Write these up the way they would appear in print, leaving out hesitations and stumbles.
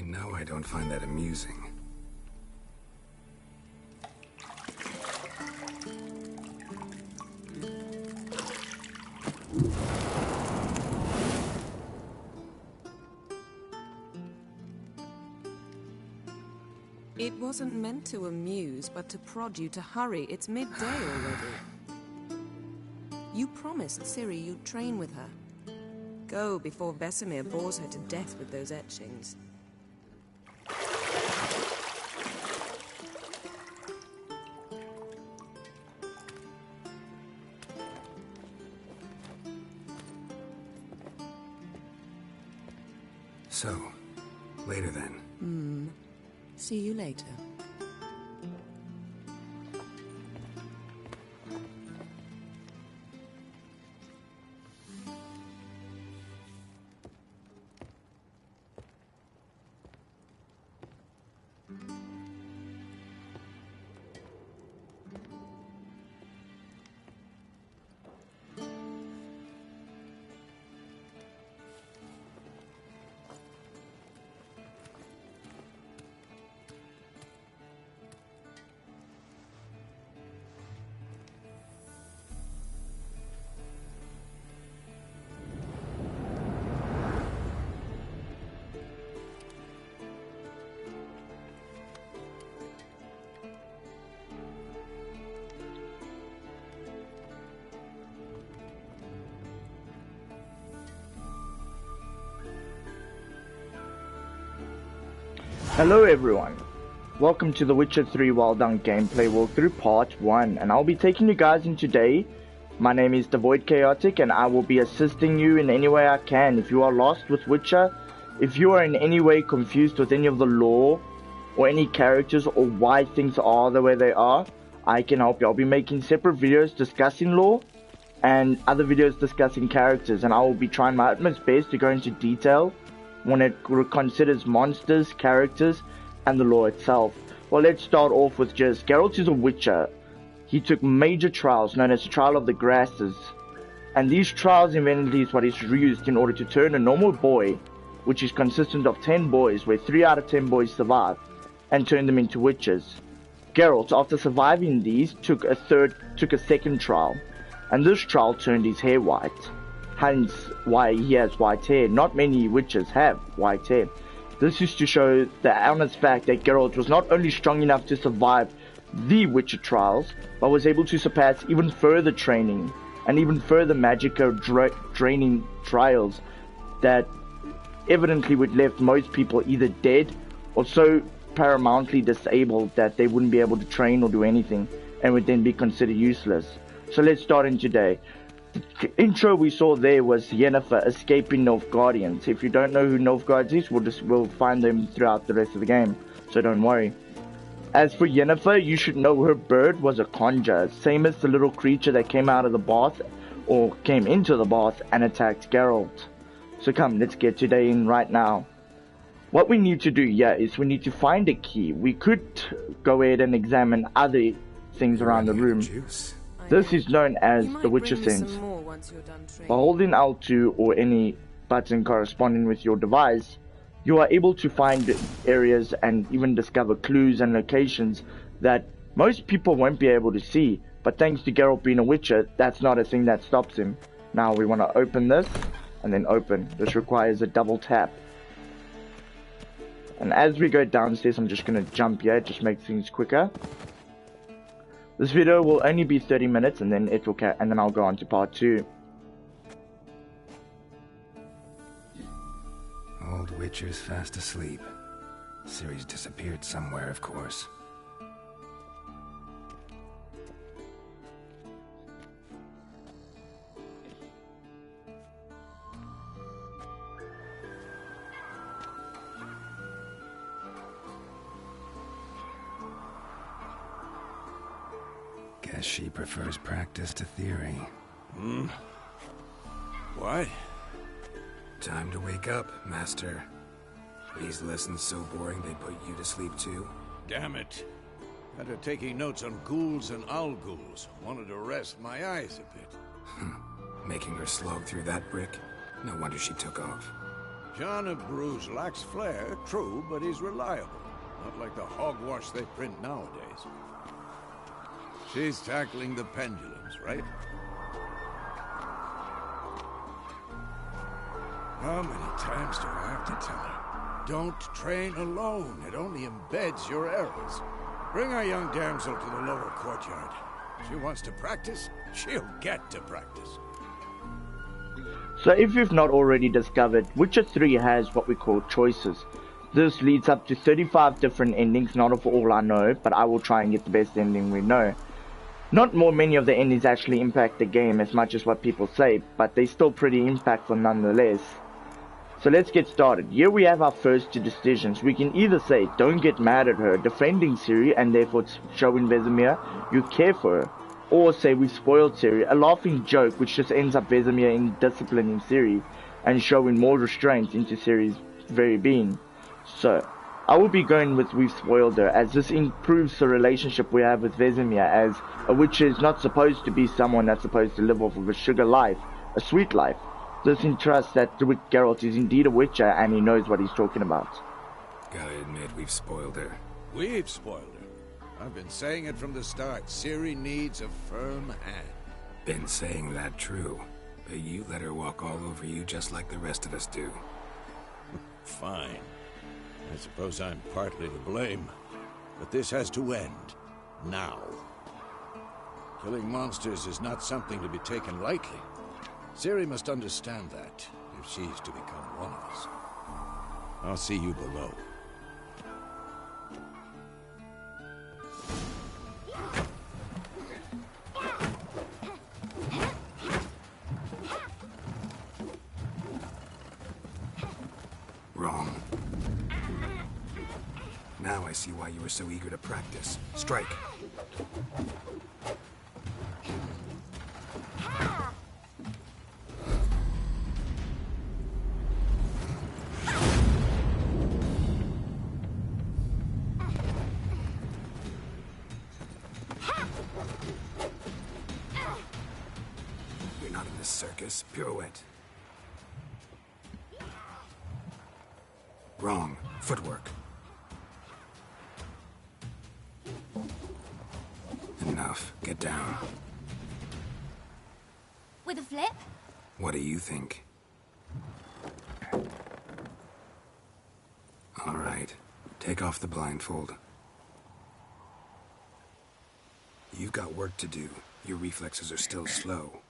You know I don't find that amusing. It wasn't meant to amuse, but to prod you to hurry. It's midday already. You promised Ciri you'd train with her. Go before Vesemir bores her to death with those etchings. So, later then. See you later. Hello everyone, welcome to The Witcher 3 Wild Hunt gameplay walkthrough part 1, and I'll be taking you guys in today. My name is Devoid Chaotic and I will be assisting you in any way I can. If you are lost with Witcher, if you are in any way confused with any of the lore or any characters or why things are the way they are, I can help you. I'll be making separate videos discussing lore and other videos discussing characters, and I will be trying my utmost best to go into detail when it considers monsters, characters, and the lore itself. Well, let's start off with just Geralt is a Witcher. He took major trials known as the Trial of the Grasses, and these trials eventually is what is used in order to turn a normal boy, which is consistent of 10 boys, where 3 out of 10 boys survive, and turn them into witches. Geralt, after surviving these, took a second trial, and this trial turned his hair white. Hence why he has white hair. Not many witches have white hair. This is to show the honest fact that Geralt was not only strong enough to survive the Witcher trials, but was able to surpass even further training and even further magica draining trials that evidently would left most people either dead or so paramountly disabled that they wouldn't be able to train or do anything and would then be considered useless. So let's start in today. The intro we saw there was Yennefer escaping Nilfgaardians. If you don't know who Nilfgaardians is, we'll find them throughout the rest of the game, so don't worry. As for Yennefer, you should know her bird was a conjure, same as the little creature that came out of the bath, or came into the bath and attacked Geralt. So come, let's get today in right now. What we need to do here is we need to find a key. We could go ahead and examine other things around the room. This is known as the Witcher Sense. By holding L2 or any button corresponding with your device, you are able to find areas and even discover clues and locations that most people won't be able to see. But thanks to Geralt being a Witcher, that's not a thing that stops him. Now we want to open this and then open. This requires a double tap. And as we go downstairs, I'm just going to jump here, just make things quicker. This video will only be 30 minutes and then I'll go on to part 2. Old Witcher's fast asleep. Ciri's disappeared somewhere, of course. Guess she prefers practice to theory. Why? Time to wake up, Master. These lessons so boring they put you to sleep too? Damn it. After taking notes on ghouls and owl-ghouls, wanted to rest my eyes a bit. Making her slog through that brick? No wonder she took off. John of Bruges lacks flair, true, but he's reliable. Not like the hogwash they print nowadays. She's tackling the pendulums, right? How many times do I have to tell her? Don't train alone. It only embeds your errors. Bring our young damsel to the lower courtyard. She wants to practice, she'll get to practice. So if you've not already discovered, Witcher 3 has what we call choices. This leads up to 35 different endings, not of all I know, but I will try and get the best ending we know. Not many of the endings actually impact the game as much as what people say, but they're still pretty impactful nonetheless. So let's get started. Here we have our first two decisions. We can either say, don't get mad at her, defending Ciri and therefore showing Vesemir you care for her. Or say we've spoiled Ciri, a laughing joke which just ends up Vesemir in disciplining Ciri and showing more restraint into Ciri's very being. So, I will be going with we've spoiled her, as this improves the relationship we have with Vesemir, as a witcher is not supposed to be someone that's supposed to live off of a sugar life, a sweet life. This entrusts that Geralt is indeed a witcher and he knows what he's talking about. Gotta admit, we've spoiled her. We've spoiled her. I've been saying it from the start. Ciri needs a firm hand. Been saying that true, but you let her walk all over you just like the rest of us do. Fine. I suppose I'm partly to blame, but this has to end. Now. Killing monsters is not something to be taken lightly. Ciri must understand that, if she's to become one of us. I'll see you below. Wrong. Now I see why you were so eager to practice. Strike. You're not in this circus. Pirouette. Wrong. Footwork. Enough. Get down. With a flip? What do you think? All right. Take off the blindfold. You've got work to do. Your reflexes are still slow.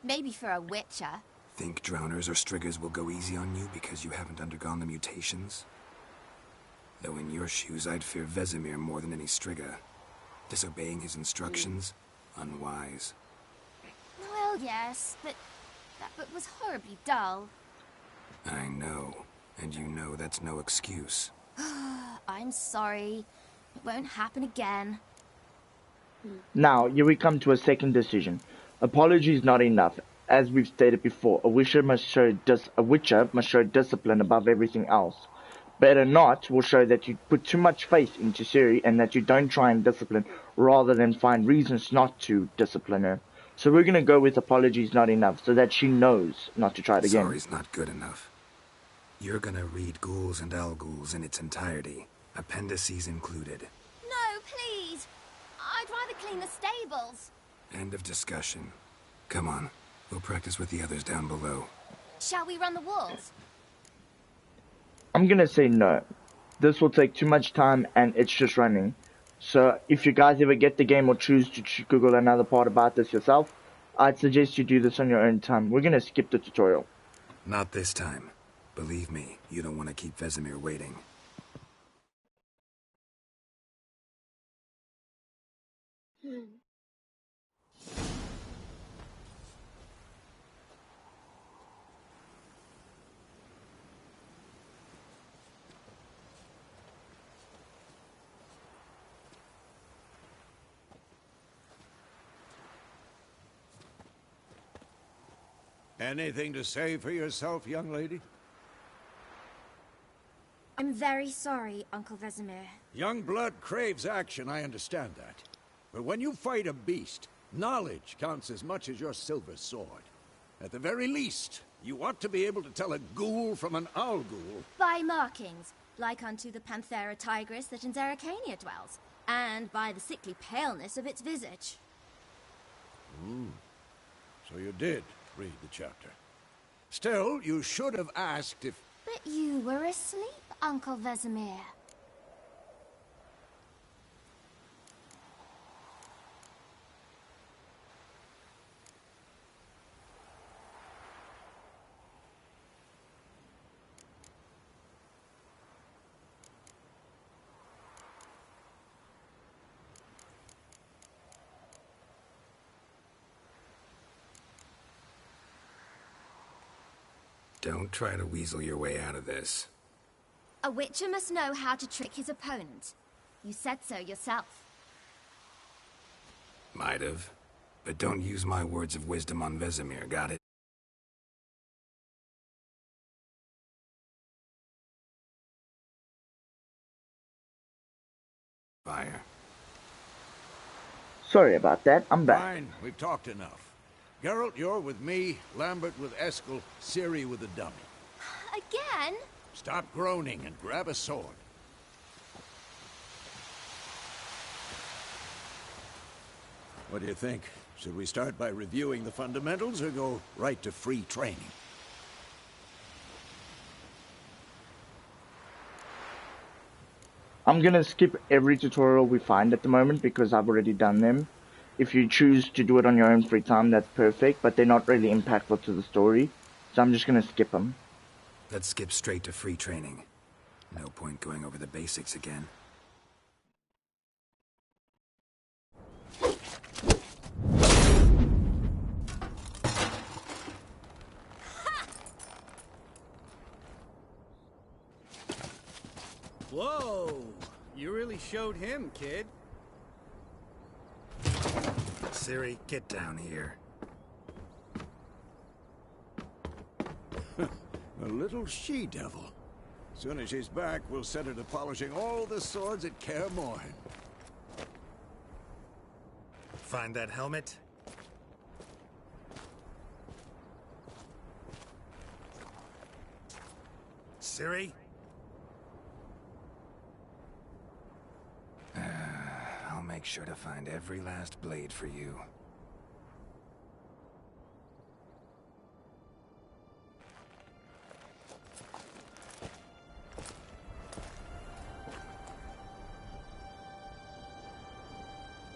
Maybe for a witcher. Think drowners or striggers will go easy on you because you haven't undergone the mutations? Though in your shoes, I'd fear Vesemir more than any strigger. Disobeying his instructions? Unwise. Well, yes, but that book was horribly dull. I know. And you know that's no excuse. I'm sorry. It won't happen again. Now, here we come to a second decision. Apology is not enough. As we've stated before, a witcher must show discipline above everything else. Better Not will show that you put too much faith into Ciri and that you don't try and discipline rather than find reasons not to discipline her. So we're going to go with apologies not enough so that she knows not to try it again. Sorry's not good enough. You're gonna read Ghouls and Alghouls in its entirety, appendices included. No, please. I'd rather clean the stables. End of discussion. Come on, we'll practice with the others down below. Shall we run the walls? I'm going to say no. This will take too much time and it's just running. So if you guys ever get the game or choose to Google another part about this yourself, I'd suggest you do this on your own time. We're going to skip the tutorial. Not this time. Believe me, you don't want to keep Vesemir waiting. Anything to say for yourself, young lady? I'm very sorry, Uncle Vesemir. Young blood craves action, I understand that. But when you fight a beast, knowledge counts as much as your silver sword. At the very least, You ought to be able to tell a ghoul from an owl ghoul. By markings, like unto the Panthera tigris that in Zerrikania dwells, and by the sickly paleness of its visage. So you did read the chapter. Still, you should have asked if... But you were asleep, Uncle Vesemir. Don't try to weasel your way out of this. A witcher must know how to trick his opponent. You said so yourself. Might have. But don't use my words of wisdom on Vesemir, got it? Fire. Sorry about that, I'm back. Fine, we've talked enough. Geralt, you're with me, Lambert with Eskel, Ciri with the dummy. Again? Stop groaning and grab a sword. What do you think? Should we start by reviewing the fundamentals or go right to free training? I'm gonna skip every tutorial we find at the moment because I've already done them. If you choose to do it on your own free time, that's perfect, but they're not really impactful to the story, so I'm just gonna skip them. Let's skip straight to free training. No point going over the basics again. Whoa! You really showed him, kid. Ciri, get down here. A little she-devil. Soon as she's back, we'll set her to polishing all the swords at Kaer Morhen. Find that helmet? Ciri? I'll make sure to find every last blade for you.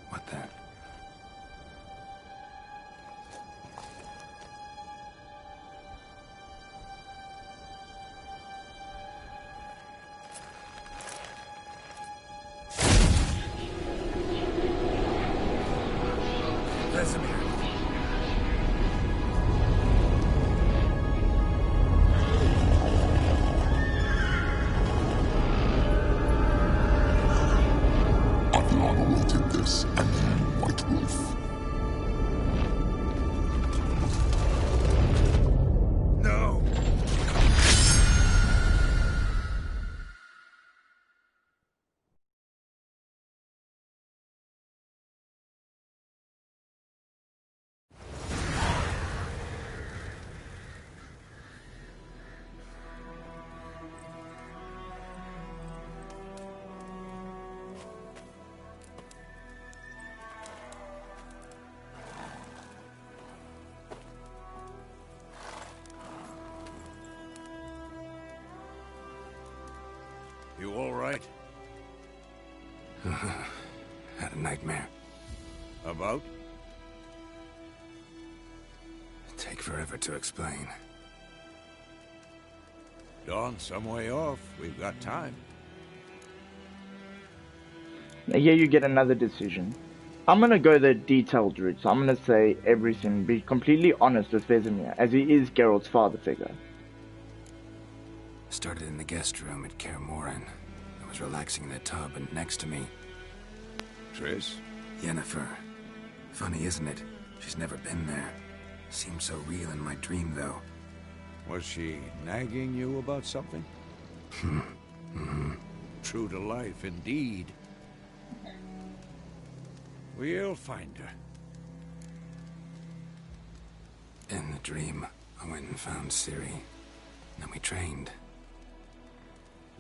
What the? Vesemir. Athlana wanted this, and you, White Wolf. No! You all right? Had a nightmare. About? Take forever to explain. Dawn's some way off. We've got time. Now here you get another decision. I'm gonna go the detailed route, so I'm gonna say everything, be completely honest with Vesemir, as he is Geralt's father figure. Started in the guest room at Kaer Morhen. I was relaxing in the tub, and next to me, Triss? Yennefer. Funny, isn't it? She's never been there. Seemed so real in my dream, though. Was she nagging you about something? True to life, indeed. We'll find her. In the dream, I went and found Ciri. Then we trained.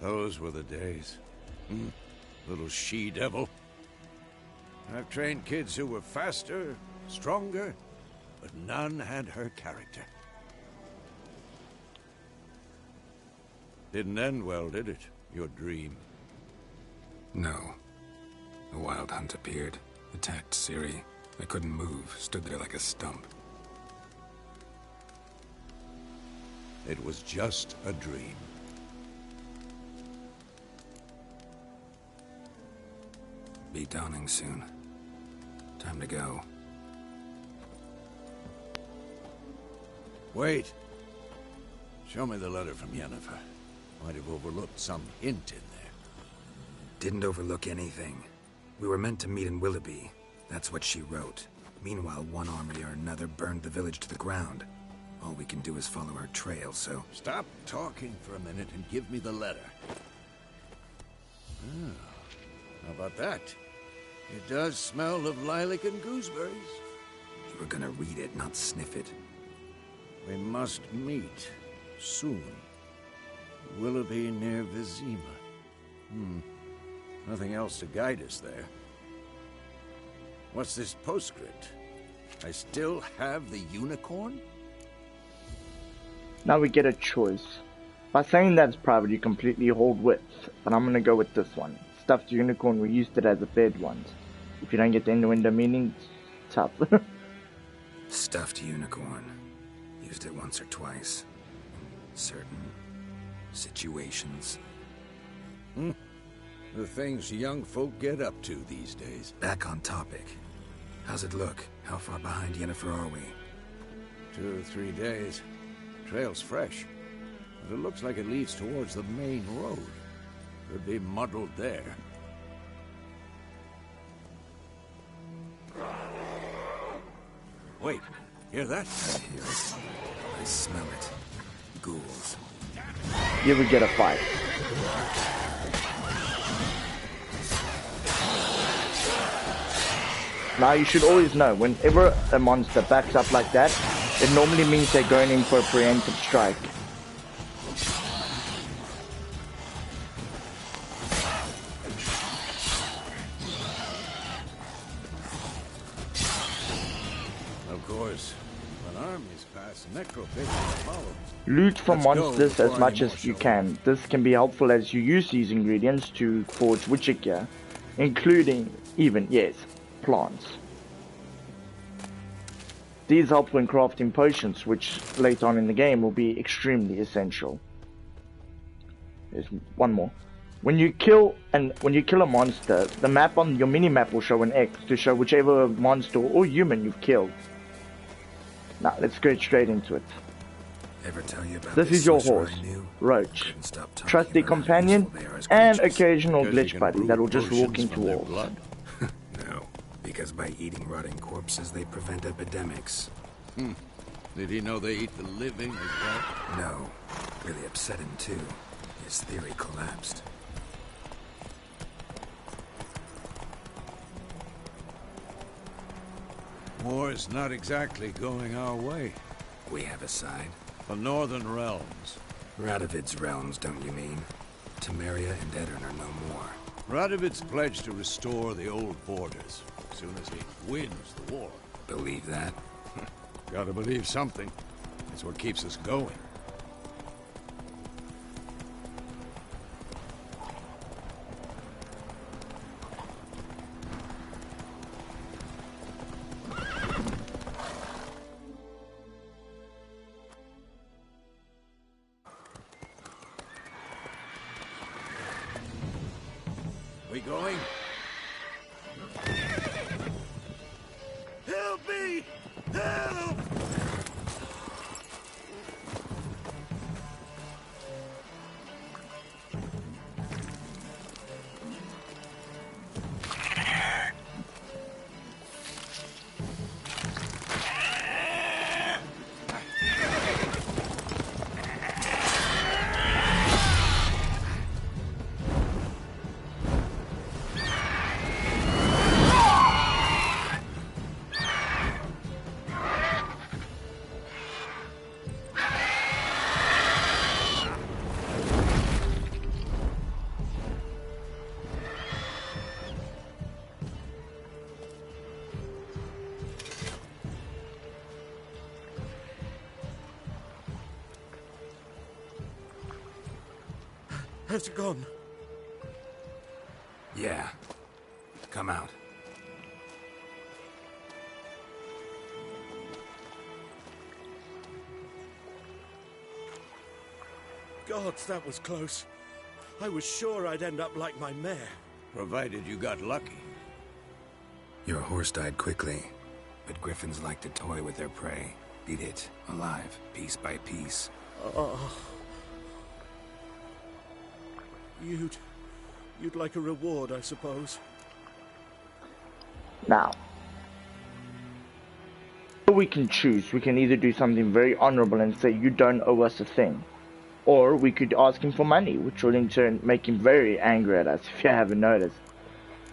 Those were the days. Little she-devil. I've trained kids who were faster, stronger, but none had her character. Didn't end well, did it? Your dream? No. A wild hunt appeared, attacked Ciri. I couldn't move, stood there like a stump. It was just a dream. Be dawning soon. Time to go. Wait. Show me the letter from Yennefer. Might have overlooked some hint in there. Didn't overlook anything. We were meant to meet in Willoughby. That's what she wrote. Meanwhile, one army or another burned the village to the ground. All we can do is follow her trail, so... Stop talking for a minute and give me the letter. How about that? It does smell of lilac and gooseberries. You were gonna read it, not sniff it. We must meet. Soon. Willoughby near Vizima. Nothing else to guide us there. What's this postscript? I still have the unicorn? Now we get a choice. By saying that's private, you completely hold width, but I'm gonna go with this one. Stuffed unicorn, we used it as a bed once. If you don't get the innuendo meaning, it's tough. Stuffed unicorn. Used it once or twice. Certain situations. The things young folk get up to these days. Back on topic. How's it look? How far behind Yennefer are we? 2 or 3 days. Trail's fresh, but it looks like it leads towards the main road. Could be muddled there. Wait, hear that? I hear it. I smell it. Ghouls. Here we get a fight. Now you should always know, whenever a monster backs up like that, it normally means they're going in for a preemptive strike. Of course, when armies pass, necrophages follow. Loot from Let's go monsters before as much any more as you show. can. This can be helpful as you use these ingredients to forge witcher gear, including even, yes, plants. These help when crafting potions, which later on in the game will be extremely essential. There's one more. When you kill a monster, the map on your mini map will show an X to show whichever monster or human you've killed. Now let's go straight into it. Ever tell you about This is your sorcerer horse, I knew? Roach. Couldn't stop talking Trusty about how companion useful they are as and creatures. occasional Because you glitch can buddy brew that will just walk potions into from their walls. blood. No, because by eating rotting corpses, they prevent epidemics. Did he know they eat the living as well? No, really upset him too. His theory collapsed. War's not exactly going our way. We have a side. The Northern Realms. Radovid's realms, don't you mean? Temeria and Edirn are no more. Radovid's pledged to restore the old borders as soon as he wins the war. Believe that? Gotta believe something. It's what keeps us going. We going? Help me! Help! Has it gone? Yeah. Come out. Gods, that was close. I was sure I'd end up like my mare. Provided you got lucky. Your horse died quickly, but griffins like to toy with their prey. Eat it, alive, piece by piece. You'd like a reward, I suppose. Now, we can choose. We can either do something very honorable and say you don't owe us a thing, or we could ask him for money, which will in turn make him very angry at us, if you haven't noticed.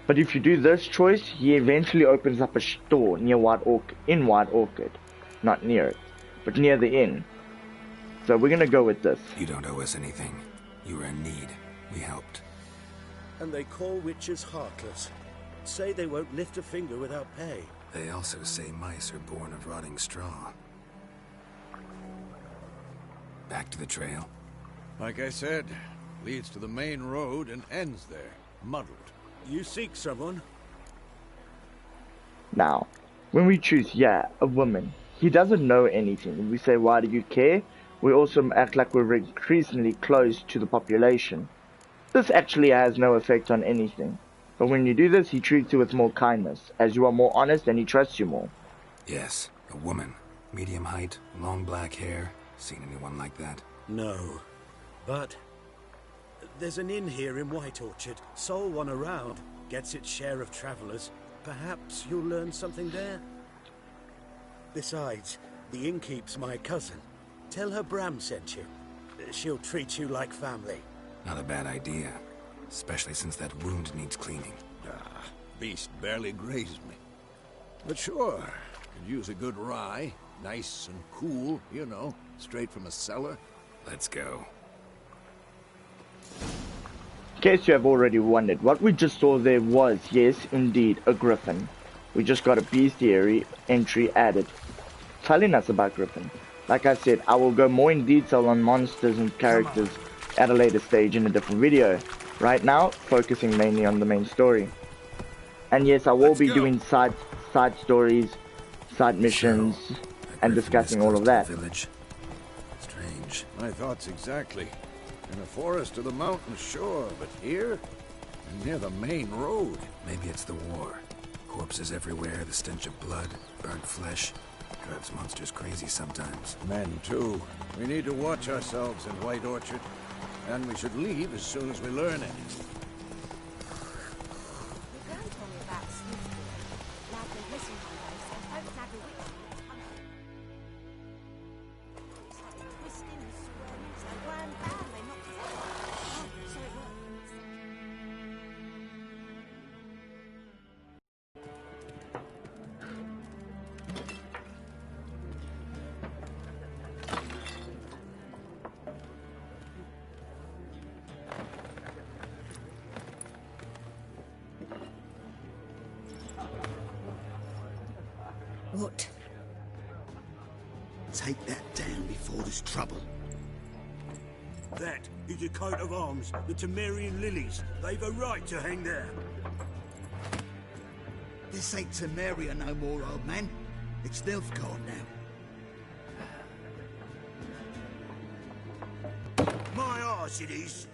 But if you do this choice, he eventually opens up a store near in White Orchid. Not near it, but near the inn. So we're gonna go with this. You don't owe us anything. You were in need. We helped. And they call witches heartless. Say they won't lift a finger without pay. They also say mice are born of rotting straw. Back to the trail? Like I said, leads to the main road and ends there, muddled. You seek someone? Now, when we choose, a woman, he doesn't know anything. We say, why do you care? We also act like we're increasingly close to the population. This actually has no effect on anything. But when you do this, he treats you with more kindness, as you are more honest and he trusts you more. Yes, a woman. Medium height, long black hair. Seen anyone like that? No. But there's an inn here in White Orchard. Sole one around. Gets its share of travelers. Perhaps you'll learn something there? Besides, the innkeep's my cousin. Tell her Bram sent you. She'll treat you like family. Not a bad idea. Especially since that wound needs cleaning. Beast barely grazed me. But sure, could use a good rye. Nice and cool, you know, straight from a cellar. Let's go. In case you have already wondered, what we just saw there was, yes, indeed, a griffin. We just got a bestiary entry added, telling us about griffin. Like I said, I will go more in detail on monsters and characters at a later stage in a different video. Right now, focusing mainly on the main story. And yes, I will be doing side stories, side missions, and discussing all of that. Village. Strange. My thoughts exactly. In a forest or the mountains, sure, but here? Near the main road. Maybe it's the war. Corpses everywhere, the stench of blood, burnt flesh. Drives monsters crazy sometimes. Men, too. We need to watch ourselves in White Orchard. And we should leave as soon as we learn anything. What? Take that down before there's trouble. That is a coat of arms, the Temerian lilies. They've a right to hang there. This ain't Temeria no more, old man. It's Nilfgaard now. My arse it is.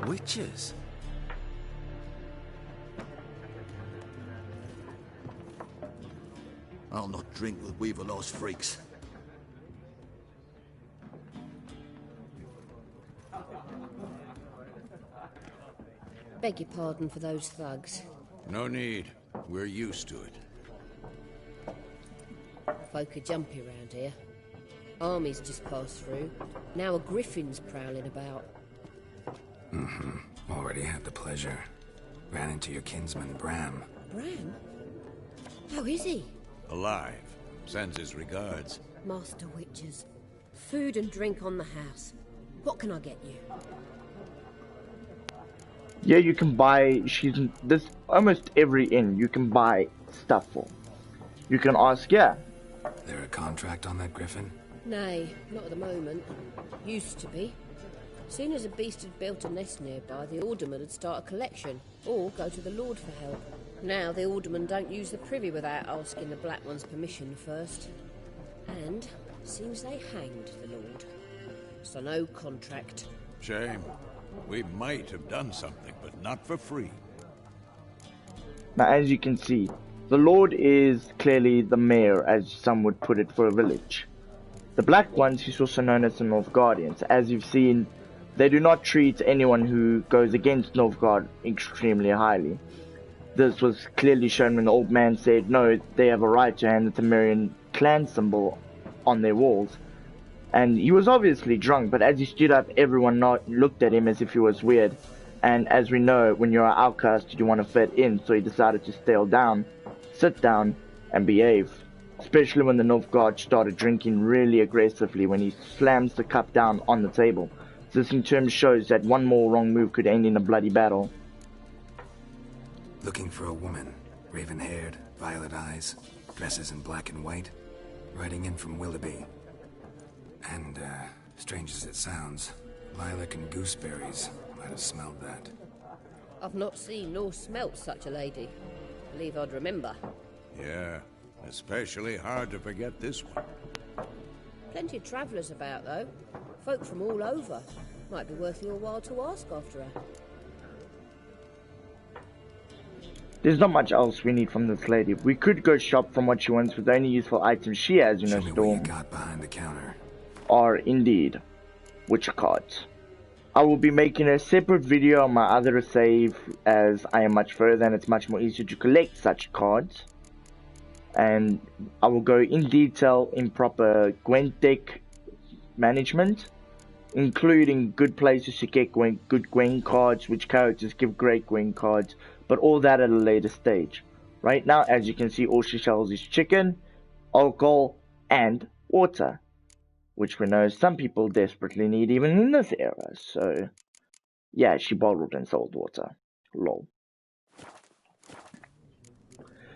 Witches? I'll not drink with Weaverlost freaks. Beg your pardon for those thugs. No need. We're used to it. Folk are jumpy around here. Armies just passed through. Now a griffin's prowling about. Already had the pleasure. Ran into your kinsman, Bram. Bram? How is he? Alive. Sends his regards. Master Witches. Food and drink on the house. What can I get you? Yeah, you can buy, this almost every inn you can buy stuff for. You can ask, yeah. There a contract on that griffin? Nay, not at the moment. Used to be. Soon as a beast had built a nest nearby, the alderman would start a collection, or go to the Lord for help. Now the alderman don't use the privy without asking the Black One's permission first. And seems they hanged the Lord. So no contract. Shame. We might have done something, but not for free. Now, as you can see, the Lord is clearly the mayor, as some would put it, for a village. The Black Ones, who's also known as the Nilfgaardians, as you've seen, they do not treat anyone who goes against Nilfgaard extremely highly. This was clearly shown when the old man said, no, they have a right to hand the Temerian clan symbol on their walls. And he was obviously drunk, but as he stood up, everyone looked at him as if he was weird. And as we know, when you're an outcast, you want to fit in, so he decided to sit down, and behave. Especially when the Nilfgaard started drinking really aggressively when he slams the cup down on the table. This in turn shows that one more wrong move could end in a bloody battle. Looking for a woman, raven-haired, violet eyes, dresses in black and white, riding in from Willoughby. And, strange as it sounds, lilac and gooseberries. Might have smelled that. I've not seen nor smelt such a lady. Believe I'd remember. Yeah, especially hard to forget this one. Plenty of travellers about, though. Folk from all over. Might be worth your while to ask after her. There's not much else we need from this lady. We could go shop from what she wants with the only useful items she has in her Show me store. what you got behind the counter. Are indeed Witcher cards. I will be making a separate video on my other save as I am much further and it's much more easier to collect such cards. And I will go in detail in proper Gwent deck management, including good places to get good Gwent cards, which characters give great Gwent cards, but all that at a later stage. Right now, as you can see, all she sells is chicken, alcohol, and water, which we know some people desperately need even in this era. So, yeah, she bottled and sold water. Lol.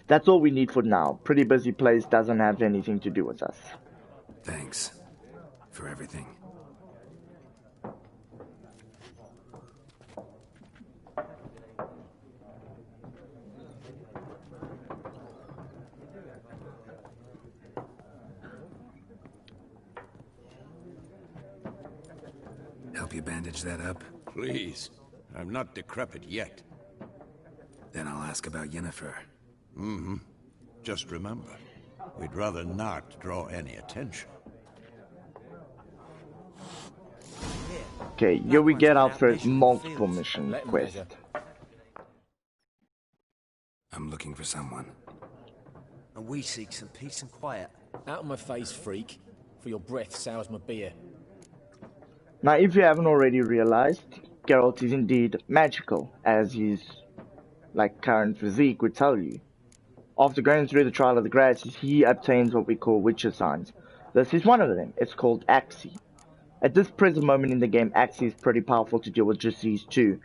That's all we need for now. Pretty busy place, doesn't have anything to do with us. Thanks for everything. Help you bandage that up? Please. I'm not decrepit yet. Then I'll ask about Yennefer. Mm-hmm. Just remember, we'd rather not draw any attention. Okay, here we get our first multiple mission quest. I'm looking for someone. And we seek some peace and quiet. Out of my face, freak. For your breath sours my beer. Now, if you haven't already realized, Geralt is indeed magical, as his current physique would tell you. After going through the Trial of the Grasses, he obtains what we call Witcher signs. This is one of them. It's called Axii. At this present moment in the game, Axii is pretty powerful to deal with just these two,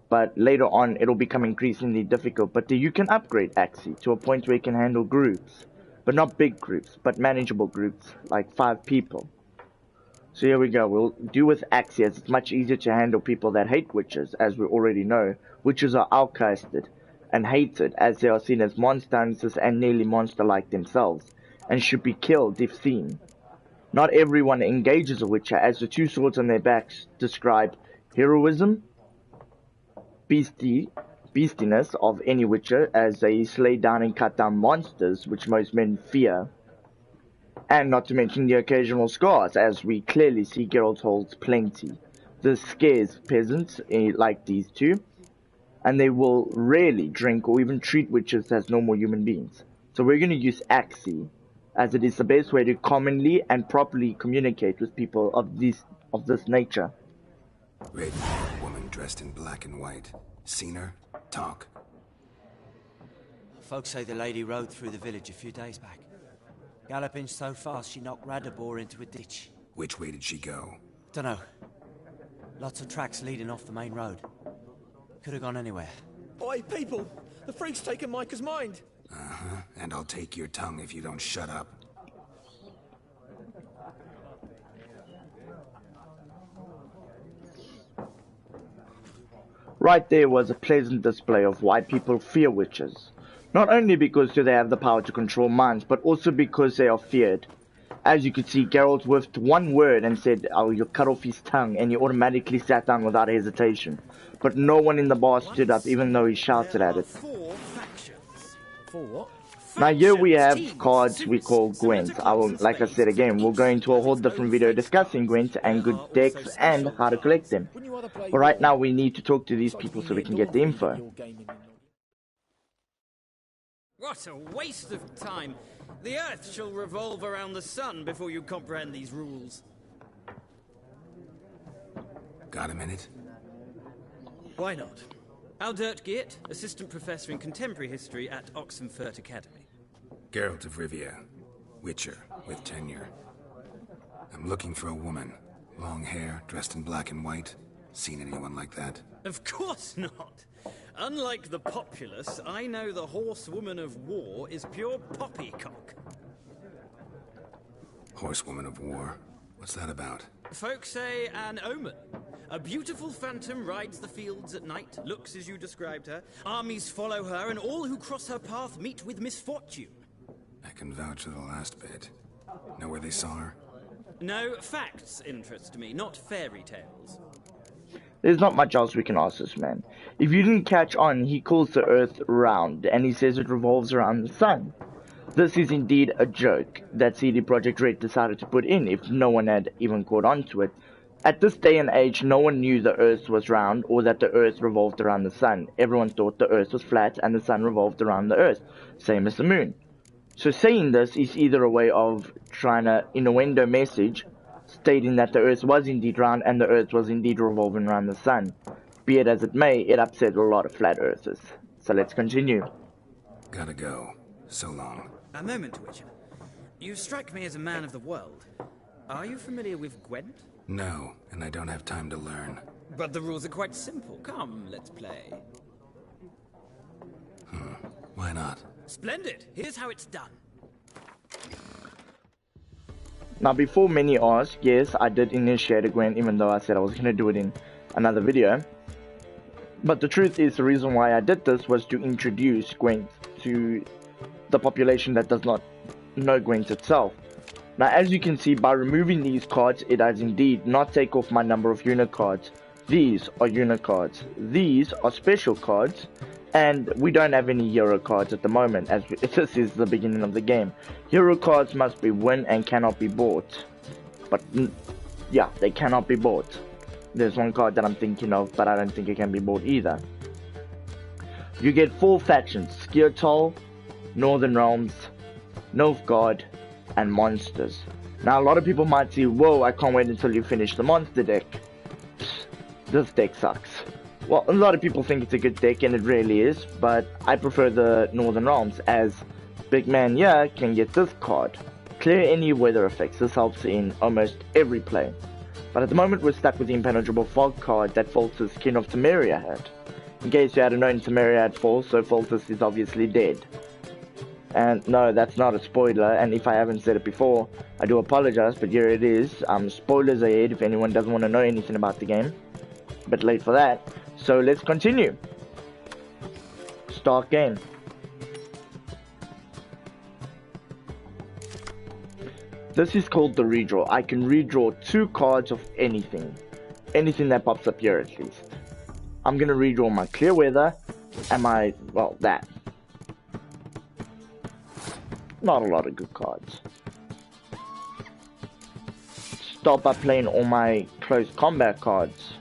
but later on it'll become increasingly difficult. But you can upgrade Axii to a point where you can handle groups, but not big groups, but manageable groups, like 5 people. So here we go, we'll do with Axii, as it's much easier to handle people that hate witches, as we already know. Witches are outcasted and hated, as they are seen as monsters and nearly monster-like themselves, and should be killed if seen. Not everyone engages a witcher, as the 2 swords on their backs describe heroism, beastiness of any witcher, as they slay down and cut down monsters, which most men fear. And not to mention the occasional scars, as we clearly see Geralt holds plenty. This scares peasants like these two, and they will rarely drink or even treat witches as normal human beings. So we're going to use Axii, as it is the best way to commonly and properly communicate with people of this nature. Raven-haired woman dressed in black and white. Seen her? Talk. Folks say the lady rode through the village a few days back. Galloping so fast she knocked Radabor into a ditch. Which way did she go? Dunno. Lots of tracks leading off the main road. Could have gone anywhere. Oi, people! The freak's taken Micah's mind! Uh-huh, and I'll take your tongue if you don't shut up. Right there was a pleasant display of why people fear witches. Not only because they have the power to control minds, but also because they are feared. As you could see, Geralt whiffed one word and said, "Oh, you cut off his tongue," and he automatically sat down without hesitation. But no one in the bar stood up, even though he shouted at it. For what? Now here we have cards we call Gwent. Like I said again, we'll go into a whole different video discussing Gwent and good decks and how to collect them. But right now we need to talk to these people so we can get the info. What a waste of time. The Earth shall revolve around the sun before you comprehend these rules. Got a minute? Why not? Aldert Geert, Assistant Professor in Contemporary History at Oxenfurt Academy. Geralt of Rivia, Witcher, with tenure. I'm looking for a woman. Long hair, dressed in black and white. Seen anyone like that? Of course not. Unlike the populace, I know the horsewoman of war is pure poppycock. Horsewoman of war? What's that about? Folks say an omen. A beautiful phantom rides the fields at night, looks as you described her. Armies follow her, and all who cross her path meet with misfortune. I can vouch for the last bit. Know where they saw her? No, facts interest me, not fairy tales. There's not much else we can ask this man. If you didn't catch on, he calls the Earth round, and he says it revolves around the sun. This is indeed a joke that CD Projekt Red decided to put in if no one had even caught on to it. At this day and age, no one knew the Earth was round or that the Earth revolved around the sun. Everyone thought the Earth was flat and the sun revolved around the Earth, same as the moon. So saying this is either a way of trying to innuendo message, stating that the Earth was indeed round and the Earth was indeed revolving around the sun. Be it as it may, it upset a lot of flat earthers. So let's continue. Gotta go. So long. A moment, Witcher. You strike me as a man of the world. Are you familiar with Gwent? No, and I don't have time to learn. But the rules are quite simple. Come, let's play. Why not? Splendid. Here's how it's done. Now before many ask, yes, I did initiate a Gwent even though I said I was going to do it in another video. But the truth is the reason why I did this was to introduce Gwent to the population that does not know Gwent itself. Now as you can see, by removing these cards, it does indeed not take off my number of unit cards. These are unit cards. These are special cards. And we don't have any hero cards at the moment, as this is the beginning of the game. Hero cards must be win and cannot be bought. But, yeah, they cannot be bought. There's one card that I'm thinking of, but I don't think it can be bought either. You get 4 factions: Skirtol, Northern Realms, Nilfgaard, and Monsters. Now, a lot of people might say, whoa, I can't wait until you finish the monster deck. Psst, this deck sucks. Well, a lot of people think it's a good deck, and it really is, but I prefer the Northern Realms, as Big Man here can get this card. Clear any weather effects. This helps in almost every play. But at the moment we're stuck with the Impenetrable Fog card that Foltest, King of Temeria, had. In case you hadn't known, Temeria had fallen, so Foltest is obviously dead. And no, that's not a spoiler, and if I haven't said it before, I do apologize, but here it is. Spoilers ahead if anyone doesn't want to know anything about the game. A bit late for that. So let's continue. Start game. This is called the redraw. I can redraw 2 cards of anything. Anything that pops up here at least. I'm gonna redraw my clear weather and my, well, that. Not a lot of good cards. Start by playing all my close combat cards.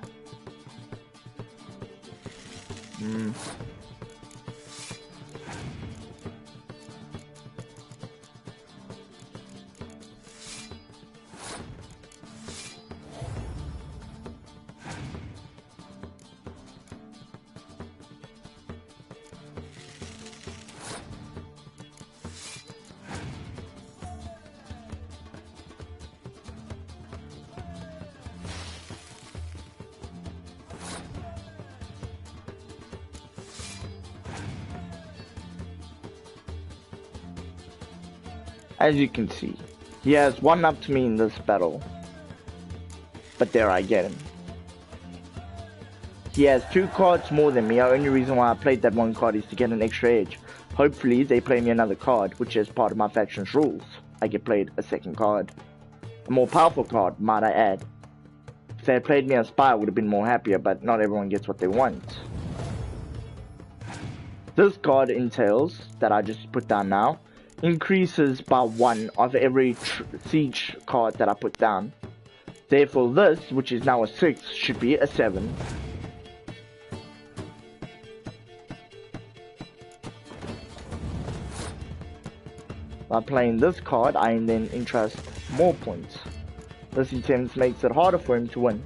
As you can see, he has one-upped me in this battle. But there I get him. He has 2 cards more than me. The only reason why I played that 1 card is to get an extra edge. Hopefully they play me another card, which is part of my faction's rules. I get played a 2nd card. A more powerful card, might I add. If they had played me a spy, I would have been more happier, but not everyone gets what they want. This card entails, that I just put down now, increases by 1 of every siege card that I put down. Therefore this, which is now a 6, should be a 7. By playing this card, I then entrust more points. This in turn makes it harder for him to win.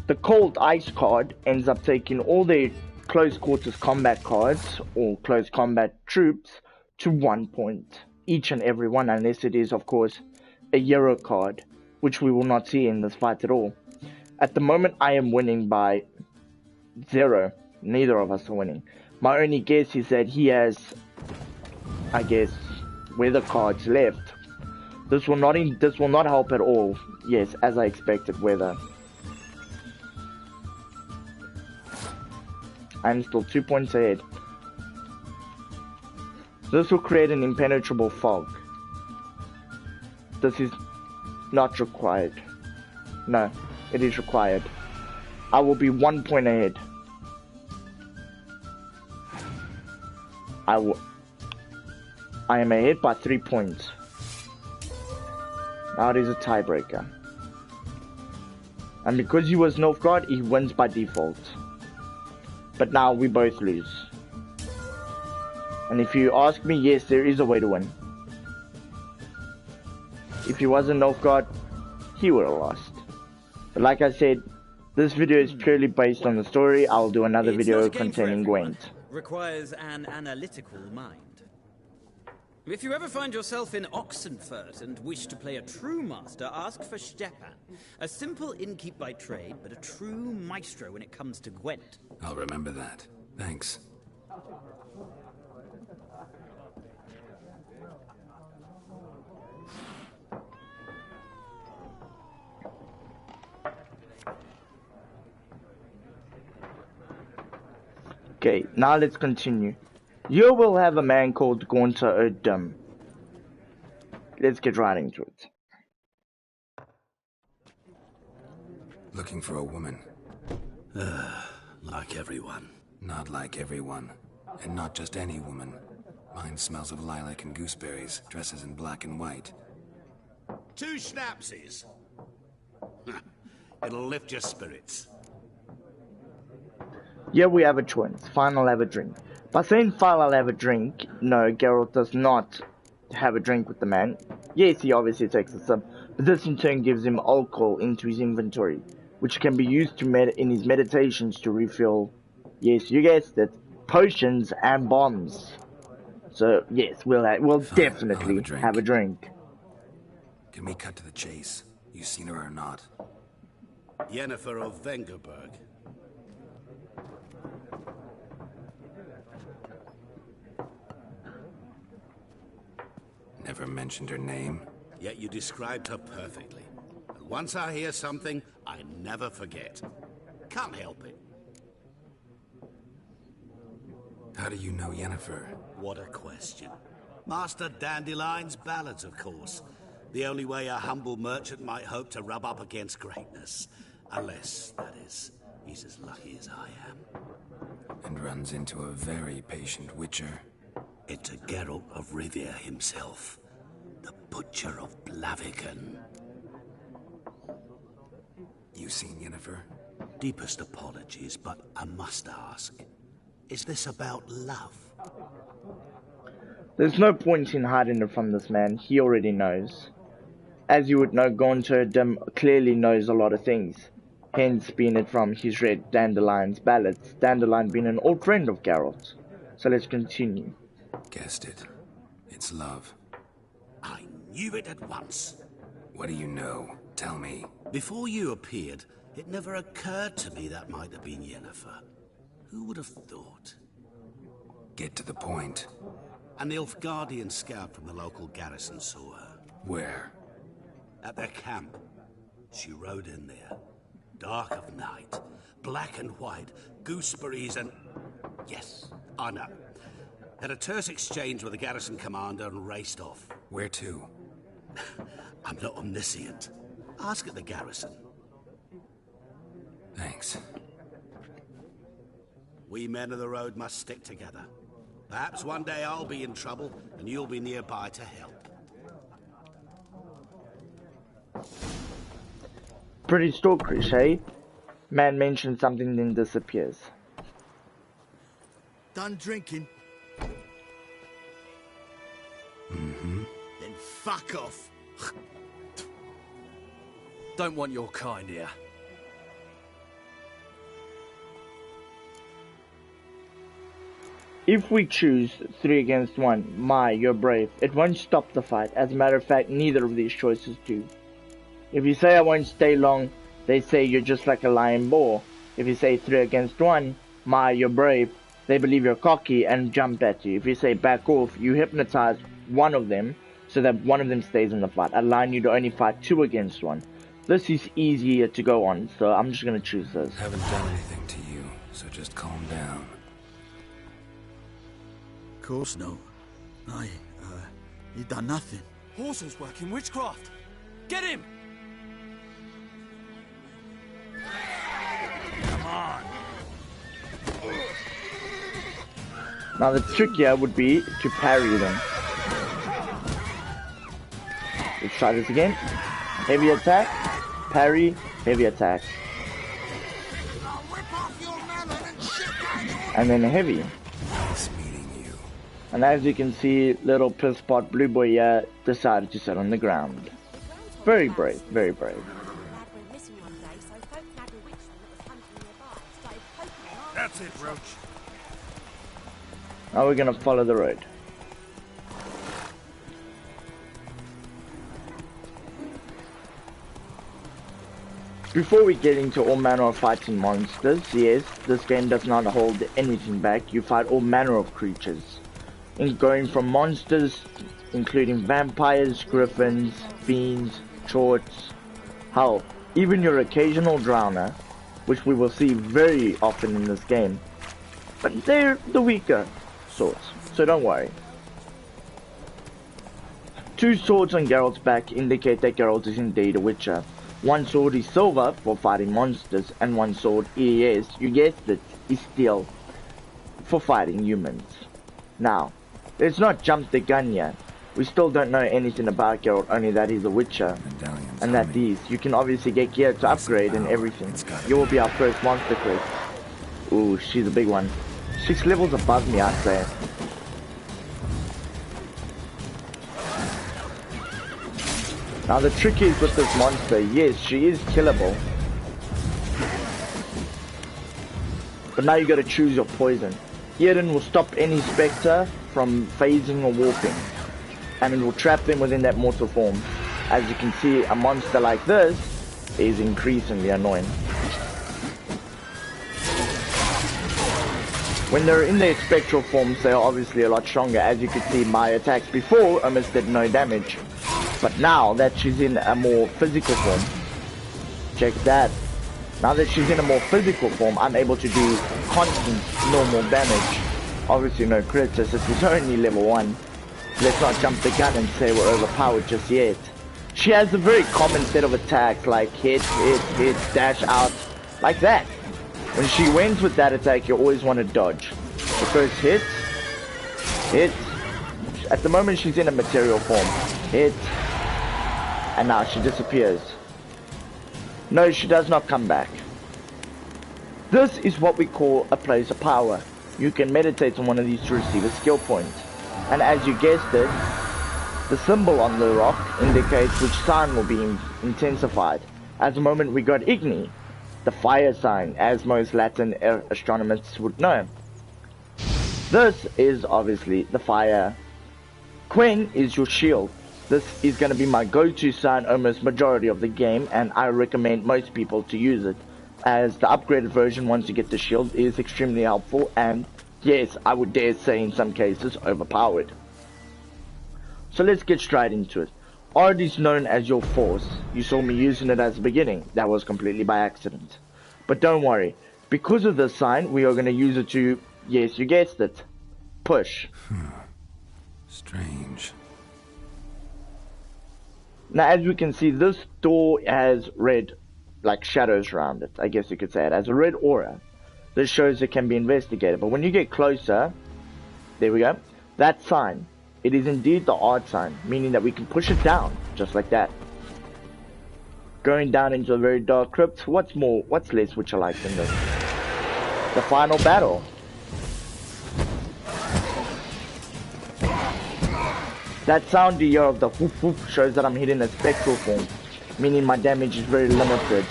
The Cold Ice card ends up taking all their close quarters combat cards, or close combat troops, to 1 point. Each and every one, unless it is of course a Euro card, which we will not see in this fight at all. At the moment I am winning by 0. Neither of us are winning. My only guess is that he has, I guess, weather cards left. This will not help at all. Yes, as I expected, weather. I'm still 2 points ahead. This will create an impenetrable fog. This is not required. No, it is required. I will be 1 point ahead. I am ahead by 3 points. Now it is a tiebreaker. And because he was Nilfgaard, he wins by default. But now we both lose. And if you ask me, yes, there is a way to win. If he wasn't Nilfgaard, he would have lost. But like I said, this video is purely based on the story. I'll do another video containing Gwent. Requires an analytical mind. If you ever find yourself in Oxenfurt and wish to play a true master, ask for Stepan. A simple innkeep by trade, but a true maestro when it comes to Gwent. I'll remember that. Thanks. Okay, now let's continue. You will have a man called Gaunter Odum. Let's get right into it. Looking for a woman. Like everyone. Not like everyone. And not just any woman. Mine smells of lilac and gooseberries, dresses in black and white. 2 schnapsies. It'll lift your spirits. Here we have a choice. Fine, I'll have a drink. By saying fine, I'll have a drink, no, Geralt does not have a drink with the man. Yes, he obviously takes a sip, but this in turn gives him alcohol into his inventory, which can be used to in his meditations to refill, yes, you guessed it, potions and bombs. So, yes, we'll definitely have a drink. Can we cut to the chase? You seen her or not? Yennefer of Vengerberg. Never mentioned her name. Yet you described her perfectly. And once I hear something, I never forget. Can't help it. How do you know Yennefer? What a question. Master Dandelion's ballads, of course. The only way a humble merchant might hope to rub up against greatness. Unless, that is, he's as lucky as I am. And runs into a very patient witcher. Into Geralt of Rivia himself. The Butcher of Blaviken. You seen Yennefer? Deepest apologies, but I must ask. Is this about love? There's no point in hiding it from this man. He already knows. As you would know, Gaunter Odum clearly knows a lot of things. Hence being it from his read Dandelion's ballads. Dandelion being an old friend of Geralt. So let's continue. Guessed it. It's love. I knew it at once. What do you know? Tell me. Before you appeared, It never occurred to me that might have been Yennefer. Who would have thought? Get to the point. An Nilfgaardian scout from the local garrison saw her. Where? At their camp. She rode in there. Dark of night. Black and white. Gooseberries and... Yes, I know. Had a terse exchange with the garrison commander and raced off. Where to? I'm not omniscient. Ask at the garrison. Thanks. We men of the road must stick together. Perhaps one day I'll be in trouble and you'll be nearby to help. Pretty stalkerish, eh? Man mentions something then disappears. Done drinking? Mm-hmm. Then fuck off. Don't want your kind here. If we choose 3 against 1, you're brave. It won't stop the fight. As a matter of fact, neither of these choices do. If you say I won't stay long, they say you're just like a lion boar. If you say 3 against 1, you're brave, they believe you're cocky and jump at you. If you say back off, you hypnotize one of them so that one of them stays in the fight, allowing you to only fight 2 against 1. This is easier to go on, so I'm just gonna choose this. Haven't done anything to you, so just calm down. Of course no. You done nothing. Horsel's working witchcraft. Get him! Come on. Now the trick here would be to parry them. Let's try this again. Heavy attack, parry, heavy attack. And then heavy. And as you can see, little piss pot blue boy here decided to sit on the ground. Very brave, very brave. That's it, Roach. Now we're gonna follow the road. Before we get into all manner of fighting monsters, yes, this game does not hold anything back. You fight all manner of creatures. In going from monsters, including vampires, griffins, fiends, chorts, hell, even your occasional drowner, which we will see very often in this game. But they're the weaker sorts, so don't worry. 2 swords on Geralt's back indicate that Geralt is indeed a witcher. 1 sword is silver for fighting monsters, and 1 sword is, you guessed it, is steel for fighting humans. Now, let's not jump the gun yet. We still don't know anything about Geralt, only that he's a witcher, and that you can obviously get gear to upgrade and everything. You will be our first monster quest. Ooh, she's a big one. 6 levels above me, I'd say. Now the trick is with this monster, yes, she is killable. But now you gotta choose your poison. Eden will stop any spectre from phasing or warping, and it will trap them within that mortal form. As you can see, a monster like this is increasingly annoying. When they're in their spectral forms, they are obviously a lot stronger. As you can see, my attacks before almost did no damage. But now that she's in a more physical form, check that. Now that she's in a more physical form, I'm able to do constant normal damage. Obviously no crits, as this is only level 1. Let's not jump the gun and say we're overpowered just yet. She has a very common set of attacks like hit, dash out, like that. When she wins with that attack, you always want to dodge. The first hit. At the moment she's in a material form. Hit. And now she disappears. No, she does not come back. This is what we call a place of power. You can meditate on one of these to receive a skill point. And as you guessed it, the symbol on the rock indicates which sign will be intensified. At the moment we got Igni, the fire sign, as most Latin astronomers would know. This is obviously the fire. Quen is your shield. This is going to be my go-to sign almost majority of the game, and I recommend most people to use it, as the upgraded version once you get the shield is extremely helpful, and yes, I would dare say in some cases overpowered. So let's get straight into it. Ard is known as your force. You saw me using it at the beginning. That was completely by accident. But don't worry, because of this sign, we are going to use it to, yes, you guessed it, push. Strange. Now, as we can see, this door has red, like shadows around it. I guess you could say it has a red aura. This shows it can be investigated. But when you get closer, there we go. That sign, it is indeed the Ard sign, meaning that we can push it down, just like that. Going down into a very dark crypt. What's less Witcher-like than this? The final battle. That sound you hear of the whoop whoop shows that I'm hitting a spectral form, meaning my damage is very limited.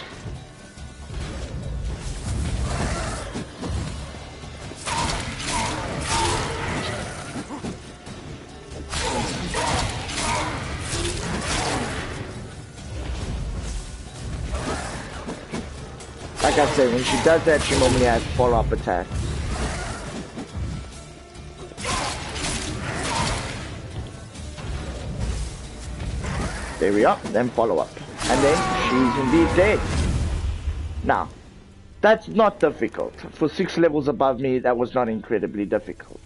Like I say, when she does that, she normally has follow-up attacks. There we are, then follow up. And then she's indeed dead. Now, that's not difficult. For 6 levels above me, that was not incredibly difficult.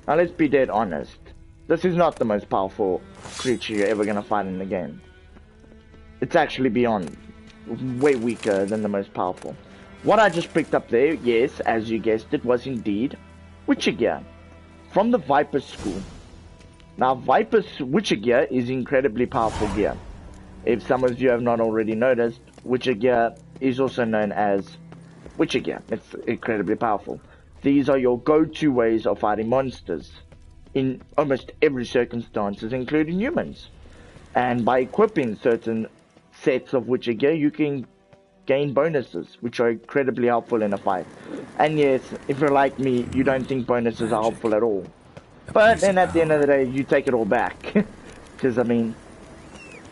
Now let's be dead honest. This is not the most powerful creature you're ever gonna find in the game. It's actually beyond, way weaker than the most powerful. What I just picked up there, yes, as you guessed it, was indeed Witcher gear. From the Viper School. Now, Viper's Witcher gear is incredibly powerful gear. If some of you have not already noticed, Witcher gear is also known as Witcher gear. It's incredibly powerful. These are your go-to ways of fighting monsters in almost every circumstances, including humans. And by equipping certain sets of Witcher gear, you can gain bonuses, which are incredibly helpful in a fight. And yes, if you're like me, you don't think bonuses are helpful at all. But then at the end of the day, you take it all back. Because, I mean,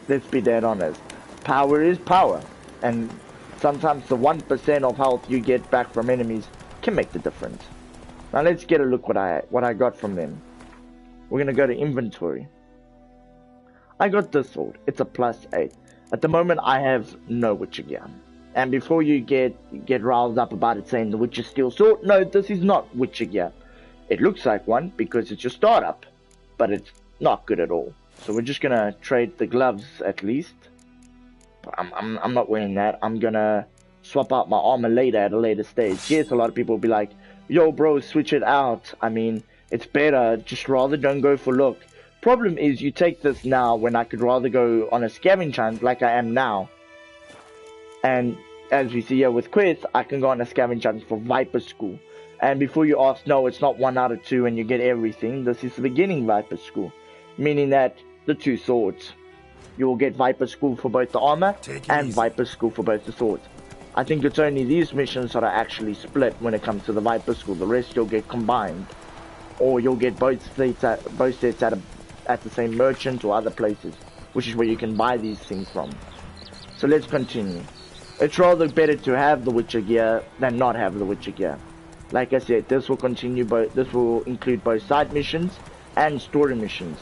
let's be dead honest. Power is power. And sometimes the 1% of health you get back from enemies can make the difference. Now let's get a look what I got from them. We're going to go to inventory. I got this sword. It's a +8. At the moment, I have no Witcher gear. And before you get riled up about it saying the Witcher Steel Sword, no, this is not Witcher gear. It looks like one because it's your startup, but it's not good at all. So we're just gonna trade the gloves at least. I'm not wearing that. I'm gonna swap out my armor later at a later stage. Yes, a lot of people will be like, yo bro, switch it out. I mean, it's better. Just rather don't go for look. Problem is you take this now when I could rather go on a scavenge hunt like I am now. And as we see here with Quest, I can go on a scavenge hunt for Viper School. And before you ask, no, it's not 1 out of 2 and you get everything. This is the beginning Viper School. Meaning that the 2 swords. You will get Viper School for both the armor and Viper School for both the swords. I think it's only these missions that are actually split when it comes to the Viper School. The rest you'll get combined. Or you'll get both sets at the same merchant or other places. Which is where you can buy these things from. So let's continue. It's rather better to have the Witcher gear than not have the Witcher gear. Like I said, this will include both side missions and story missions.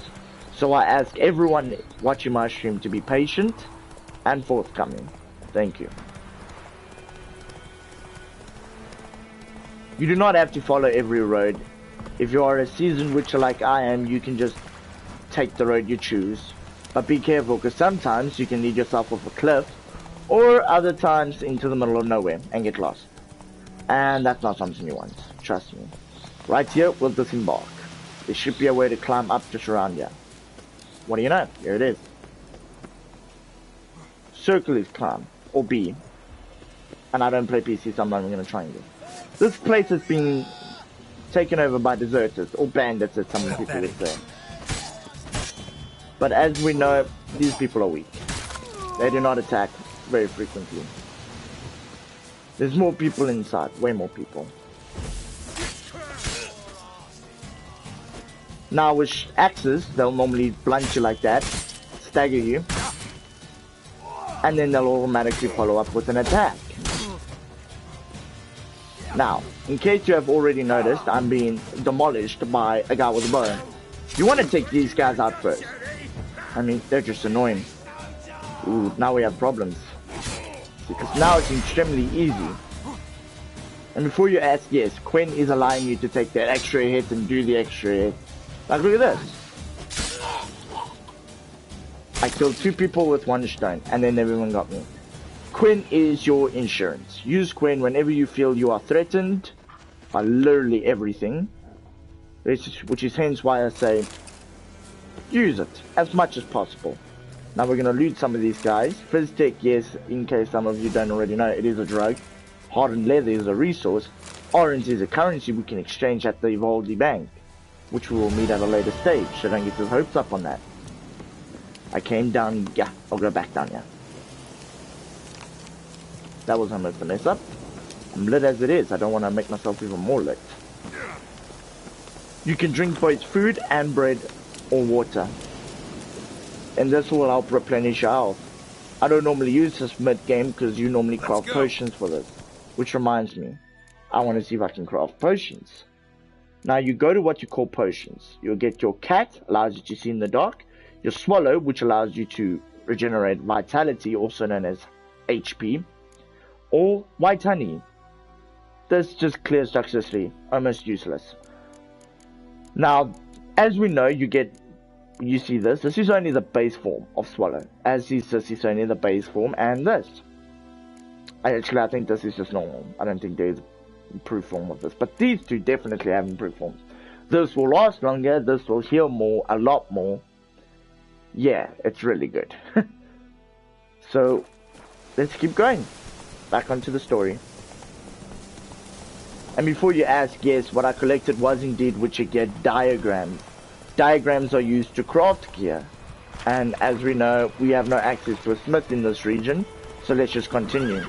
So I ask everyone watching my stream to be patient and forthcoming. Thank you. You do not have to follow every road. If you are a seasoned Witcher like I am, you can just take the road you choose. But be careful, because sometimes you can lead yourself off a cliff, or other times into the middle of nowhere and get lost. And that's not something you want, trust me. Right here, we'll disembark. There should be a way to climb up just around here. What do you know? Here it is. Circle is climb, or B. And I don't play PC, so I'm not even going to triangle. This place has been taken over by deserters, or bandits as some people would say. But as we know, these people are weak. They do not attack very frequently. There's more people inside, way more people. Now with axes, they'll normally blunt you like that. stagger you, and then they'll automatically follow up with an attack. Now, in case you have already noticed, I'm being demolished by a guy with a bow. You want to take these guys out first. I mean, they're just annoying. Ooh, now we have problems. Because now it's extremely easy. And before you ask, yes, Quen is allowing you to take that extra hit and do the extra hit. Like, look at this. I killed 2 people with 1 stone, and then everyone got me. Quen is your insurance. Use Quen whenever you feel you are threatened by literally everything. Which is hence why I say, use it as much as possible. Now we're going to loot some of these guys. Fizztech, yes, in case some of you don't already know, it is a drug. Hardened leather is a resource. Orange is a currency we can exchange at the Evaldi Bank, which we will meet at a later stage, so don't get your hopes up on that. I came down, yeah, I'll go back down here. That was almost a mess up. I'm lit as it is, I don't want to make myself even more lit. You can drink both food and bread or water, and this will help replenish your health. I don't normally use this mid-game because you normally craft potions for this. Which reminds me, I want to see if I can craft potions. Now you go to what you call potions. You'll get your cat, allows you to see in the dark. Your swallow, which allows you to regenerate vitality, also known as HP. Or white honey. This just clears toxicity, almost useless. Now, as we know, you see this is only the base form of swallow. As is this is only the base form, and this. I think this is just normal. I don't think there's improved form of this. But these two definitely have improved forms. This will last longer, this will heal more, a lot more. Yeah, it's really good. So, let's keep going. Back onto the story. And before you ask, yes, what I collected was indeed Witcher gear diagrams. Diagrams are used to craft gear. And as we know, we have no access to a smith in this region. So let's just continue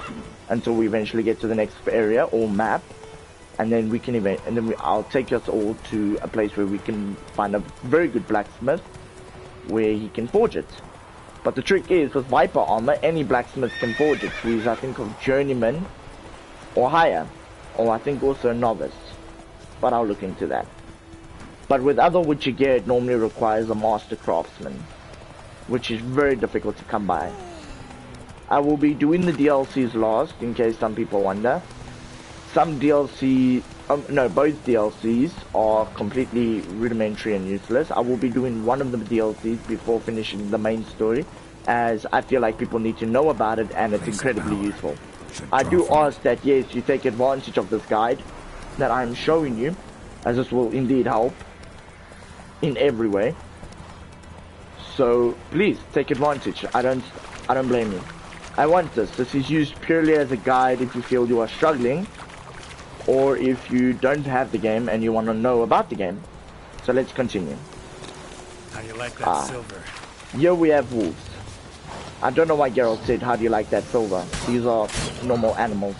until we eventually get to the next area or map, and then we can I'll take us all to a place where we can find a very good blacksmith where he can forge it. But the trick is, with Viper armor, any blacksmith can forge it. He's, I think, of journeyman or higher, or I think also novice. But I'll look into that. But with other Witcher gear, it normally requires a master craftsman, which is very difficult to come by. I will be doing the DLCs last, in case some people wonder. Some DLC, both DLCs are completely rudimentary and useless. I will be doing one of the DLCs before finishing the main story, as I feel like people need to know about it and it's incredibly useful. I do ask that, yes, you take advantage of this guide that I'm showing you, as this will indeed help in every way. So please take advantage. I don't blame you. I want this. This is used purely as a guide if you feel you are struggling, or if you don't have the game and you want to know about the game. So let's continue. How do you like that silver? Here we have wolves. I don't know why Geralt said, how do you like that silver? These are normal animals.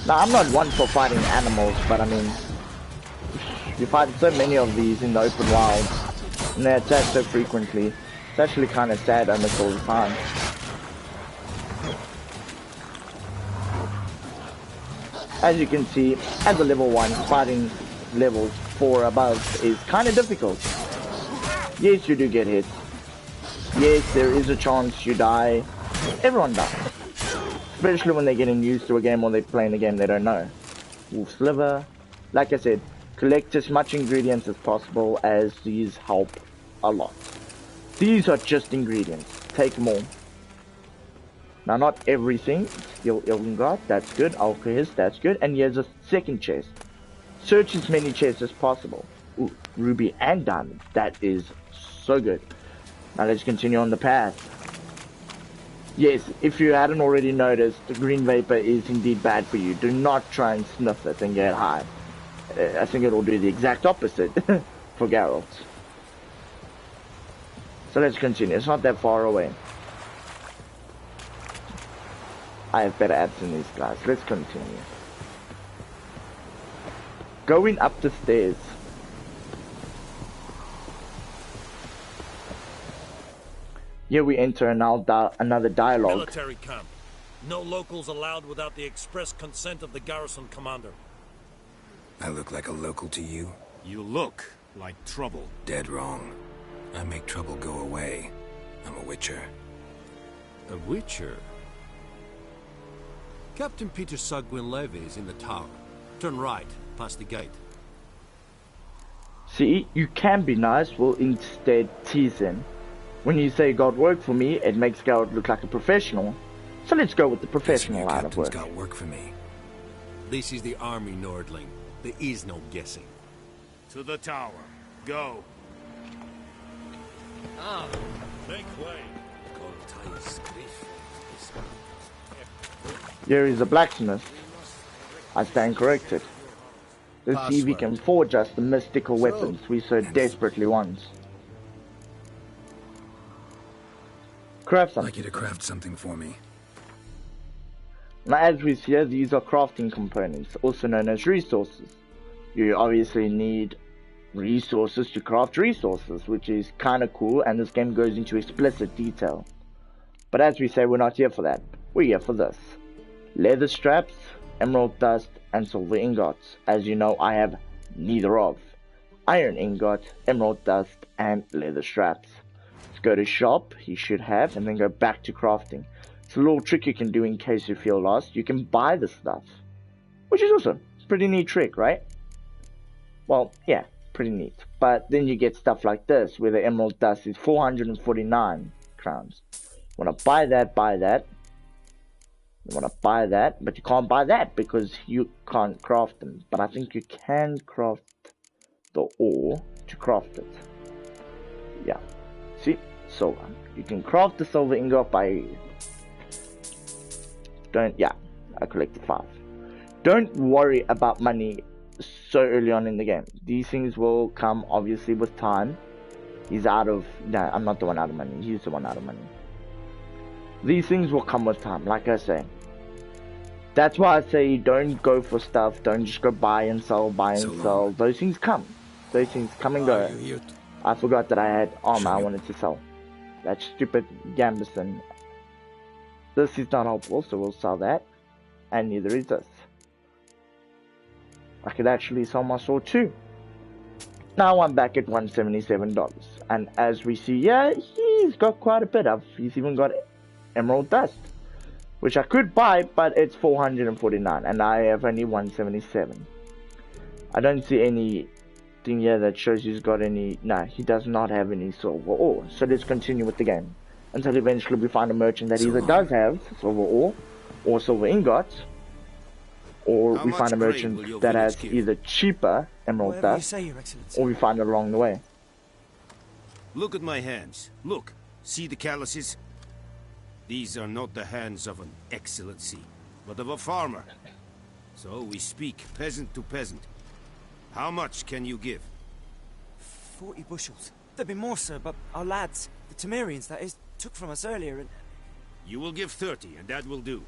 Now, I'm not one for fighting animals, but I mean, you fight so many of these in the open wild, and they attack so frequently. It's actually kind of sad almost all the time. As you can see, as a level 1, fighting levels 4 above is kind of difficult. Yes, you do get hit. Yes, there is a chance you die. Everyone dies. Especially when they're getting used to a game or they're playing a game they don't know. Wolf's liver. Like I said, collect as much ingredients as possible, as these help a lot. These are just ingredients. Take more. Now, not everything. Steel Ilngard, that's good. Alchemist, that's good. And here's a second chest. Search as many chests as possible. Ooh, ruby and diamond. That is so good. Now let's continue on the path. Yes, if you hadn't already noticed, the green vapor is indeed bad for you. Do not try and sniff it and get high. I think it will do the exact opposite for Geralt. So let's continue. It's not that far away. I have better ads than these guys. Let's continue. Going up the stairs. Here we enter another dialogue. Military camp. No locals allowed without the express consent of the garrison commander. I look like a local to you? You look like trouble. Dead wrong. I make trouble go away. I'm a witcher. A witcher? Captain Peter Sagwin Levy is in the tower. Turn right, past the gate. See, you can be nice, while instead teasing. When you say God work for me, it makes God look like a professional. So let's go with the professional line of work. Got work for me. This is the army, Nordling. There is no guessing. To the tower. Go. Ah, make way. Here is a blacksmith. I stand corrected. Let's see if we can forge us the mystical weapons we so desperately want. Craft something. I'd like you to craft something for me. Now, as we see here, these are crafting components, also known as resources. You obviously need resources to craft resources, which is kinda cool, and this game goes into explicit detail. But as we say, we're not here for that. We're here for this. Leather straps, emerald dust, and silver ingots. As you know, I have neither of. Iron ingot, emerald dust, and leather straps. Let's go to shop, you should have, and then go back to crafting. It's a little trick you can do in case you feel lost. You can buy the stuff, which is also a pretty neat trick, right? Well, yeah, pretty neat. But then you get stuff like this, where the emerald dust is 449 crowns. Want to buy that, buy that. You want to buy that, but you can't buy that because you can't craft them. But I think you can craft the ore to craft it. Yeah. See? Silver. You can craft the silver ingot by... Yeah, I collected 5. Don't worry about money so early on in the game. These things will come, obviously, with time. He's out of... No, I'm not the one out of money. He's the one out of money. These things will come with time, like I say. That's why I say don't go for stuff. Don't just go buy and sell, buy and sell. Those things come. Those things come and go. I forgot that I had armor I wanted to sell. That stupid Gambison. This is not helpful, so we'll sell that. And neither is this. I could actually sell my sword too. Now I'm back at $177. And as we see, yeah, he's got quite a bit of. He's even got emerald dust, which I could buy, but it's 449 and I have only 177. I don't see anything here that shows he's got any. No, he does not have any silver ore. So let's continue with the game until eventually we find a merchant that either does have silver ore or silver ingots, or we find a merchant that has either cheaper emerald dust, or we find it along the way. Look at my hands. Look, see the calluses? These are not the hands of an excellency, but of a farmer. So we speak peasant to peasant. How much can you give? 40 bushels. There'd be more, sir, but our lads, the Temerians, that is, took from us earlier and... You will give 30, and that will do.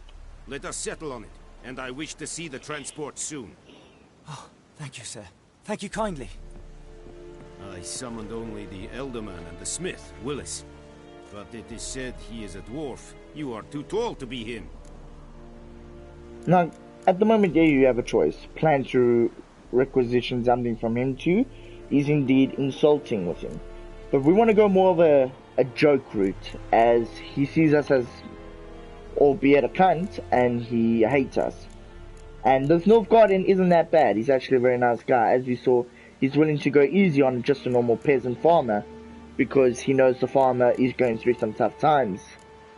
Let us settle on it, and I wish to see the transport soon. Oh, thank you, sir. Thank you kindly. I summoned only the Elderman and the smith, Willis. But it is said he is a dwarf. You are too tall to be him. Now, at the moment, yeah, you have a choice. Plan to requisition something from him too is indeed insulting with him. But we want to go more of a joke route, as he sees us as, albeit a cunt, and he hates us. And this Nilfgaardian isn't that bad. He's actually a very nice guy. As we saw, he's willing to go easy on just a normal peasant farmer, because he knows the farmer is going through some tough times,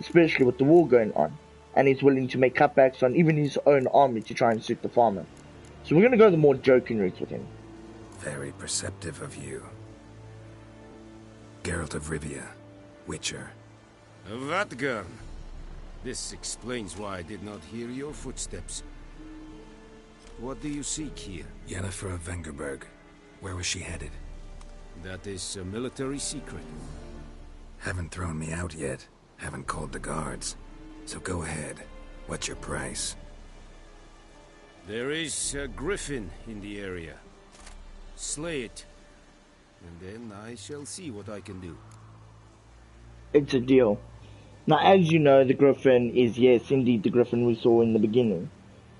especially with the war going on, and he's willing to make cutbacks on even his own army to try and suit the farmer. So we're going to go the more joking route with him. Very perceptive of you. Geralt of Rivia, Witcher. Vatgern. This explains why I did not hear your footsteps. What do you seek here? Yennefer of Vengerberg. Where was she headed? That is a military secret. Haven't thrown me out yet. Haven't called the guards. So go ahead. What's your price? There is a griffin in the area. Slay it. And then I shall see what I can do. It's a deal. Now, as you know, the Griffin is, yes, indeed the Griffin we saw in the beginning.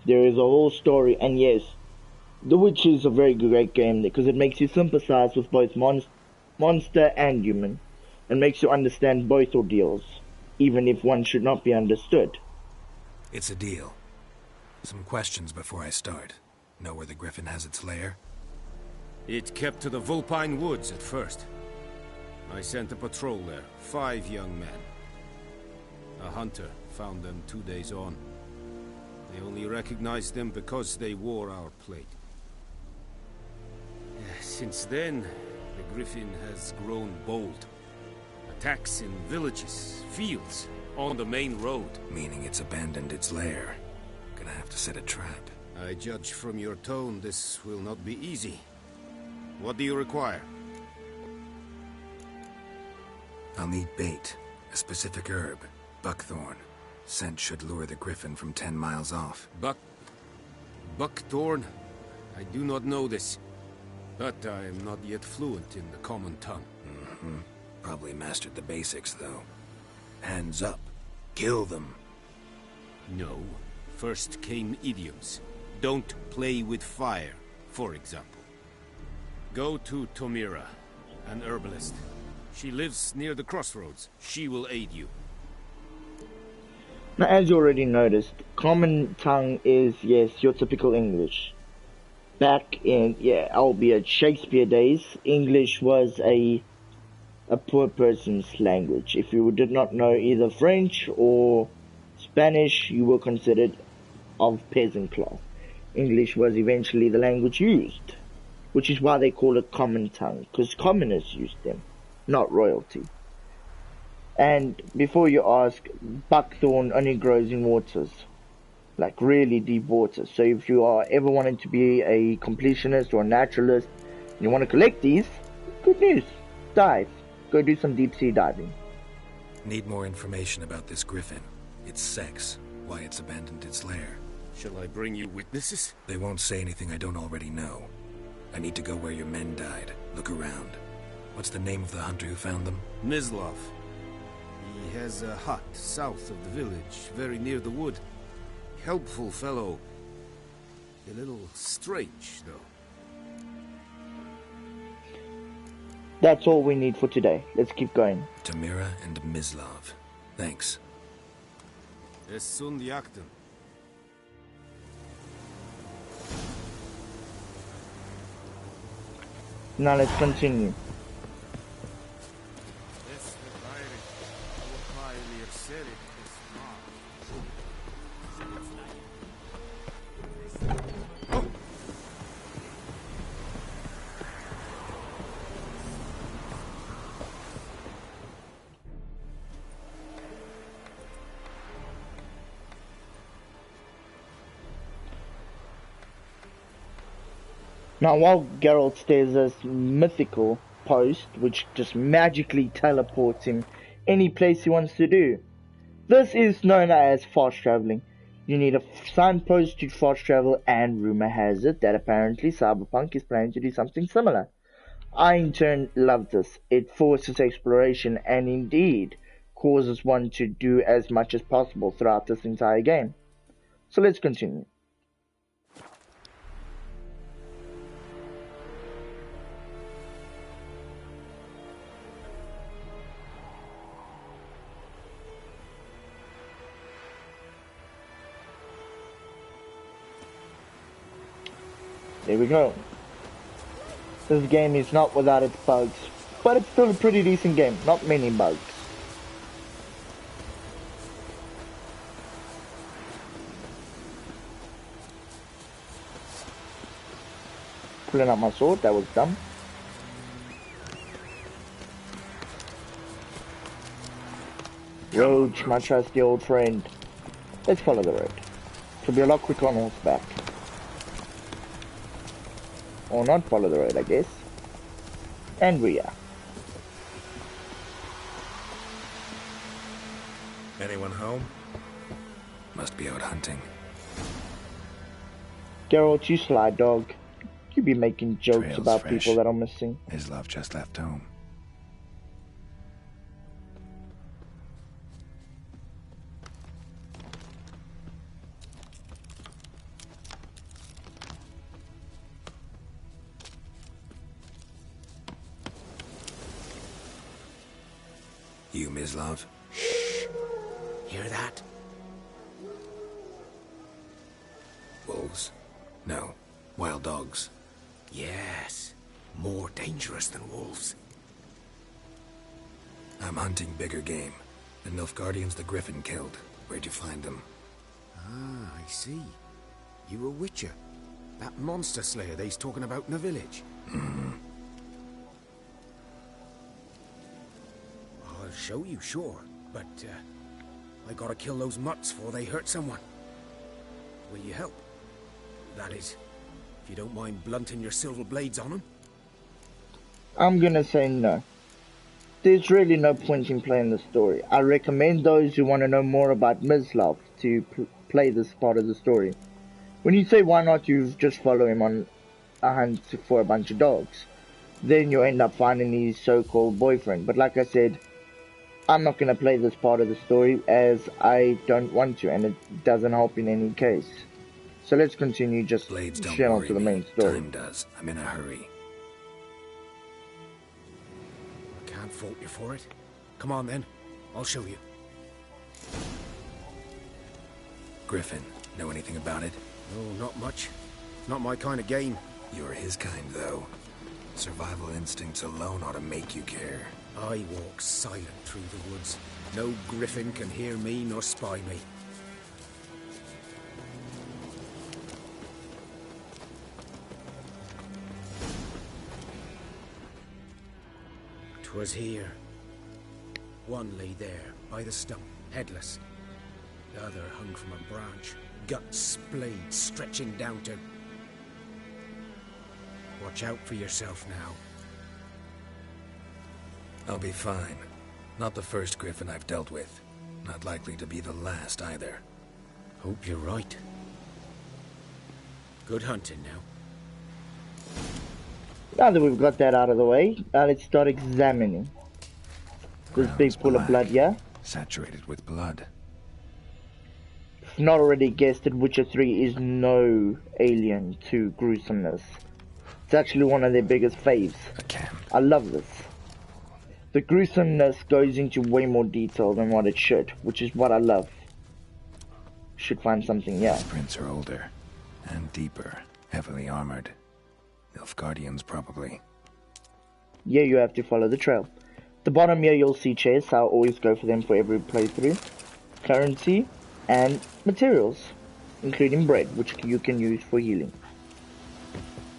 There is a whole story, and yes, The Witcher is a very great game because it makes you sympathize with both monster and human, and makes you understand both ordeals, even if one should not be understood. It's a deal. Some questions before I start. Know where the Griffin has its lair? It kept to the Vulpine Woods at first. I sent a patrol there, 5 young men. A hunter found them 2 days on. They only recognized them because they wore our plate. Since then, the Griffin has grown bold. Attacks in villages, fields, on the main road. Meaning it's abandoned its lair. Gonna have to set a trap. I judge from your tone this will not be easy. What do you require? I'll need bait. A specific herb. Buckthorn. Scent should lure the Griffin from 10 miles off. Buckthorn? I do not know this. But I am not yet fluent in the common tongue. Probably mastered the basics, though. Hands up. Kill them. No. First came idioms. Don't play with fire, for example. Go to Tomira, an herbalist. She lives near the crossroads. She will aid you. Now, as you already noticed, common tongue is, yes, your typical English. Back in, albeit Shakespeare days, English was a poor person's language. If you did not know either French or Spanish, you were considered of peasant class. English was eventually the language used, which is why they call it common tongue, because commoners used them, not royalty. And before you ask, buckthorn only grows in waters, like really deep waters. So if you are ever wanting to be a completionist or a naturalist, and you want to collect these, good news, dive. Go do some deep sea diving. Need more information about this Griffin. Its sex, why it's abandoned its lair. Shall I bring you witnesses? They won't say anything I don't already know. I need to go where your men died. Look around. What's the name of the hunter who found them? Mislav. He has a hut south of the village, very near the wood. Helpful fellow. A little strange, though. That's all we need for today. Let's keep going. Tomira and Mislav. Thanks. Es sunt jakten. Now let's continue. Now, while Geralt stares this mythical post, which just magically teleports him any place he wants to do. This is known as fast traveling. You need a signpost to fast travel, and rumor has it that apparently Cyberpunk is planning to do something similar. I in turn love this. It forces exploration and indeed causes one to do as much as possible throughout this entire game. So let's continue. There we go. This game is not without its bugs, but it's still a pretty decent game. Not many bugs. Pulling out my sword, that was dumb. Roach, my trusty old friend. Let's follow the road. It'll be a lot quicker on horseback. Or not follow the road, I guess. And we are. Anyone home? Must be out hunting. Geralt, you sly dog. You be making jokes Trail's about fresh. people that are missing. Mislav just left home. You, Mislav? Shh. Hear that? Wolves? No. Wild dogs. Yes. More dangerous than wolves. I'm hunting bigger game. The Nilfgaardians the Griffin killed. Where'd you find them? Ah, I see. You a witcher. That monster slayer they's talking about in the village. Mm-hmm. I'll show you, sure. But, I gotta kill those mutts before they hurt someone. Will you help? That is, if you don't mind blunting your silver blades on them. I'm gonna say no. There's really no point in playing the story. I recommend those who want to know more about Mislav to play this part of the story. When you say why not, you just follow him on a hunt for a bunch of dogs. Then you'll end up finding his so-called boyfriend. But like I said, I'm not gonna play this part of the story as I don't want to, and it doesn't help in any case. So let's continue just straight on to the main story. Time does. I'm in a hurry. Can't fault you for it. Come on then, I'll show you. Griffin, know anything about it? No, not much. Not my kind of game. You're his kind, though. Survival instincts alone ought to make you care. I walk silent through the woods. No griffin can hear me nor spy me. 'Twas here. One lay there, by the stump, headless. The other hung from a branch, guts, blades stretching down to... Watch out for yourself now. I'll be fine. Not the first griffin I've dealt with. Not likely to be the last, either. Hope you're right. Good hunting now. Now that we've got that out of the way, let's start examining. This big pool of blood, yeah? Saturated with blood. If not already guessed that Witcher 3 is no alien to gruesomeness. It's actually one of their biggest faves. I love this. The gruesomeness goes into way more detail than what it should, which is what I love. Should find something, yeah. Prints are older and deeper, heavily armored. Nilfgaardians, probably. Yeah, you have to follow the trail. The bottom here you'll see chests. I'll always go for them for every playthrough. Currency and materials, including bread, which you can use for healing.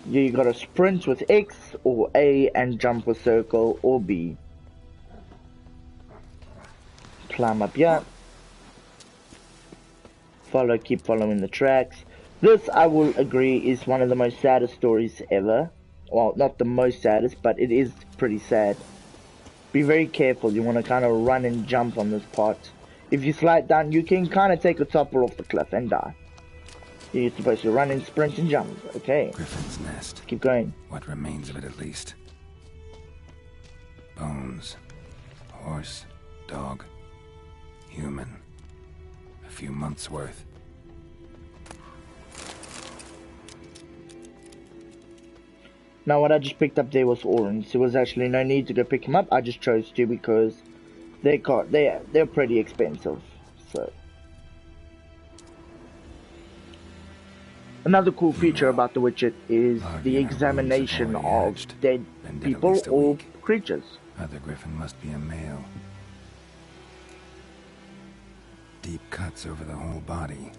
Yeah, you gotta sprint with X or A and jump with circle or B. Climb up here. Follow, keep following the tracks. This, I will agree, is one of the most saddest stories ever. Well, not the most saddest, but it is pretty sad. Be very careful. You want to kind of run and jump on this part. If you slide down, you can kind of take a topple off the cliff and die. You're supposed to run and sprint and jump. Okay. Griffin's nest. Keep going. What remains of it, at least. Bones. Horse. Dog. Human. A few months' worth. Now what I just picked up there was Orin's. There was actually no need to go pick him up. I just chose to because they're pretty expensive. So another cool feature about The Witcher is the examination of dead people or creatures. Other griffin must be a male. Deep cuts over the whole body.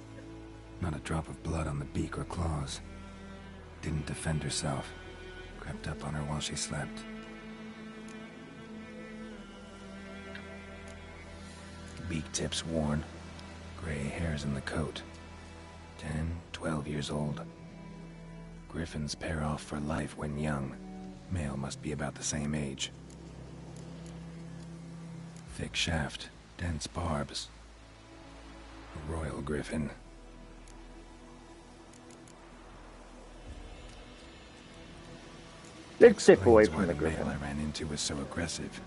Not a drop of blood on the beak or claws. Didn't defend herself. Crept up on her while she slept. Beak tips worn. Gray hairs in the coat. 10, 12 years old. Griffins pair off for life when young. Male must be about the same age. Thick shaft, dense barbs. A royal griffin. Let's step away from the griffin. I ran into was so aggressive.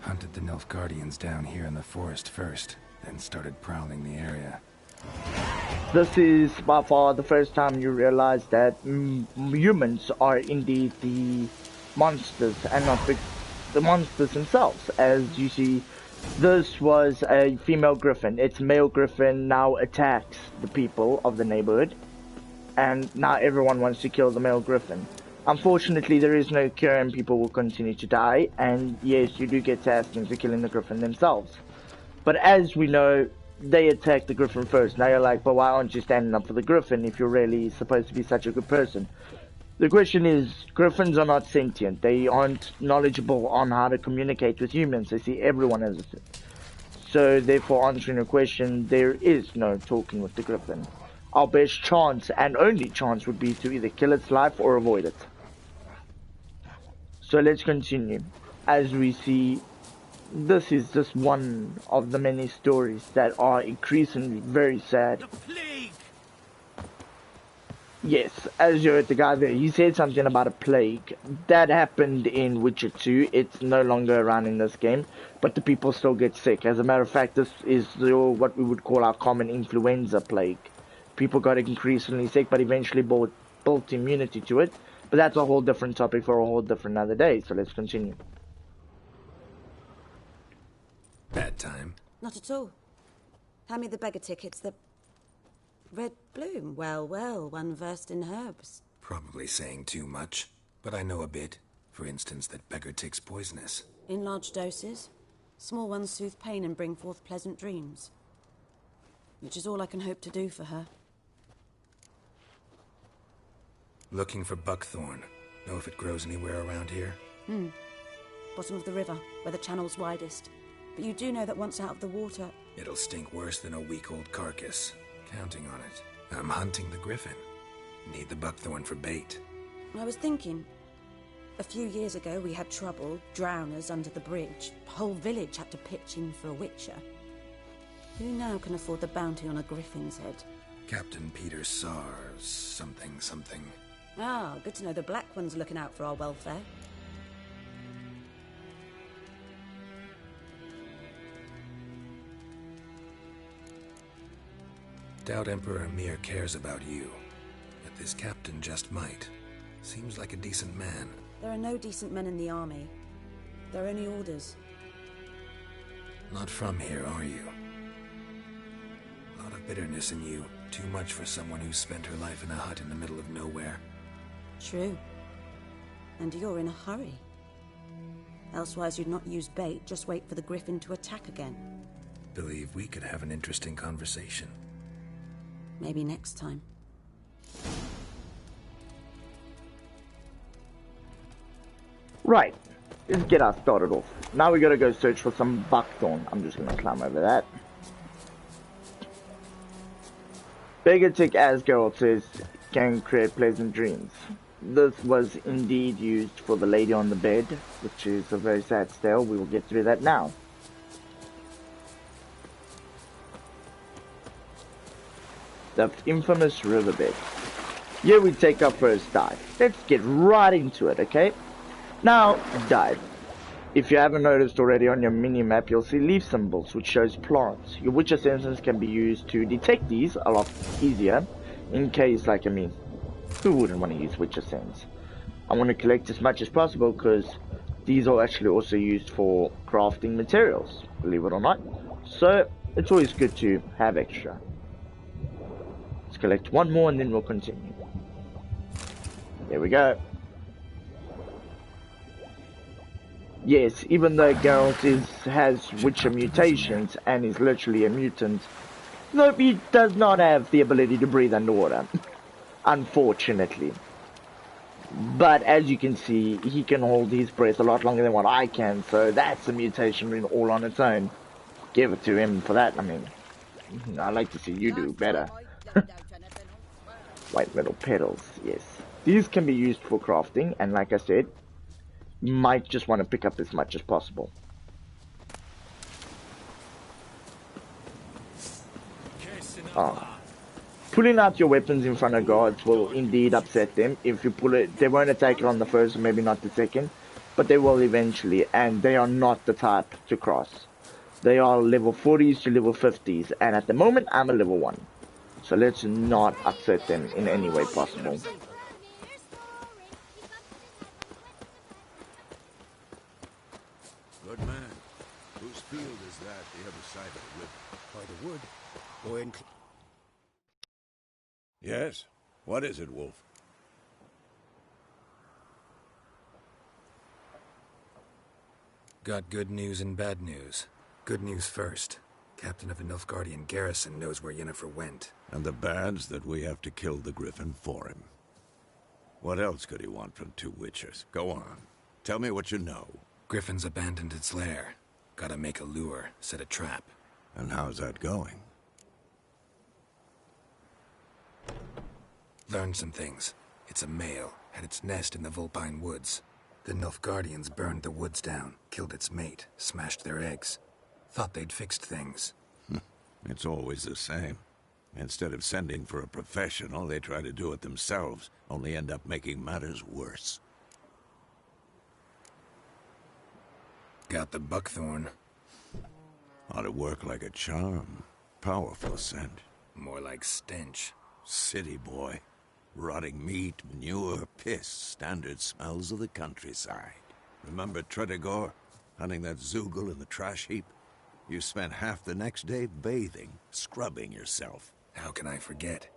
Hunted the Nilfgaardians down here in the forest first, then started prowling the area. This is by far the first time you realize that humans are indeed the monsters and not the monsters themselves. As you see, This was a female griffin. Its male griffin now attacks the people of the neighborhood, and now everyone wants to kill the male griffin. Unfortunately, there is no cure and people will continue to die, and yes, you do get tasked into killing the griffin themselves. But as we know, they attack the griffin first. Now you're like, but why aren't you standing up for the griffin if you're really supposed to be such a good person? The question is, griffins are not sentient. They aren't knowledgeable on how to communicate with humans. They see everyone as a... So therefore, answering your question, there is no talking with the griffin. Our best chance and only chance would be to either kill its life or avoid it. So let's continue. As we see, this is just one of the many stories that are increasingly very sad. Yes, as you heard the guy there, he said something about a plague. That happened in Witcher 2. It's no longer around in this game, but the people still get sick. As a matter of fact, this is what we would call our common influenza plague. People got increasingly sick, but eventually built immunity to it. But that's a whole different topic for a whole different other day, so let's continue. Bad time? Not at all. Hand me the beggar tickets, the... Red Bloom. Well, well, one versed in herbs. Probably saying too much, but I know a bit. For instance, that beggar tick's poisonous. In large doses. Small ones soothe pain and bring forth pleasant dreams. Which is all I can hope to do for her. Looking for buckthorn. Know if it grows anywhere around here? Bottom of the river, where the channel's widest. But you do know that once out of the water... It'll stink worse than a week-old carcass. Counting on it. I'm hunting the griffin. Need the buckthorn for bait. I was thinking... A few years ago we had trouble, drowners under the bridge. The whole village had to pitch in for a witcher. Who now can afford the bounty on a griffin's head? Captain Peter Sars... something. Ah, good to know the Black One's looking out for our welfare. Doubt Emperor Mir cares about you, but this captain just might. Seems like a decent man. There are no decent men in the army. They're only orders. Not from here, are you? A lot of bitterness in you. Too much for someone who spent her life in a hut in the middle of nowhere. True. And you're in a hurry. Elsewise you'd not use bait, just wait for the griffin to attack again. Believe we could have an interesting conversation. Maybe next time. Right, let's get us started off. Now we gotta go search for some buckthorn. I'm just gonna climb over that. Beggar tick, as Geralt says, can create pleasant dreams. This was indeed used for the lady on the bed, which is a very sad tale. We will get through that now. The infamous riverbed. Here we take our first dive. Let's get right into it, okay? Now, dive. If you haven't noticed already on your mini-map, you'll see leaf symbols, which shows plants. Your Witcher senses can be used to detect these a lot easier, in case, who wouldn't want to use Witcher sense? I want to collect as much as possible, because these are actually also used for crafting materials, believe it or not. So, it's always good to have extra. Let's collect one more and then we'll continue. There we go. Yes, even though Geralt has Witcher mutations and is literally a mutant, nope, he does not have the ability to breathe underwater, unfortunately. But as you can see, he can hold his breath a lot longer than what I can, so that's a mutation in all on its own. Give it to him for that. I like to see you do better. White metal petals, yes. These can be used for crafting, and like I said, you might just want to pick up as much as possible. Pulling out your weapons in front of guards will indeed upset them. If you pull it, they won't attack it on the first, maybe not the second, but they will eventually, and they are not the type to cross. They are level 40s to level 50s, and at the moment I'm a level 1. So let's not upset them in any way possible. Good man. Who's field is that, the other side of the river? By the wood. Go in. Yes? What is it, Wolf? Got good news and bad news. Good news first. Captain of the Nilfgaardian garrison knows where Yennefer went. And the bad's that we have to kill the Griffin for him. What else could he want from two witchers? Go on. Tell me what you know. Griffin's abandoned its lair. Gotta make a lure, set a trap. And how's that going? Learned some things. It's a male, had its nest in the Vulpine Woods. The Nilfgaardians burned the woods down, killed its mate, smashed their eggs. Thought they'd fixed things. It's always the same. Instead of sending for a professional, they try to do it themselves, only end up making matters worse. Got the buckthorn. Ought to work like a charm. Powerful scent. More like stench. City boy. Rotting meat, manure, piss, standard smells of the countryside. Remember Tretogor? Hunting that Zoogle in the trash heap? You spent half the next day bathing, scrubbing yourself. How can I forget?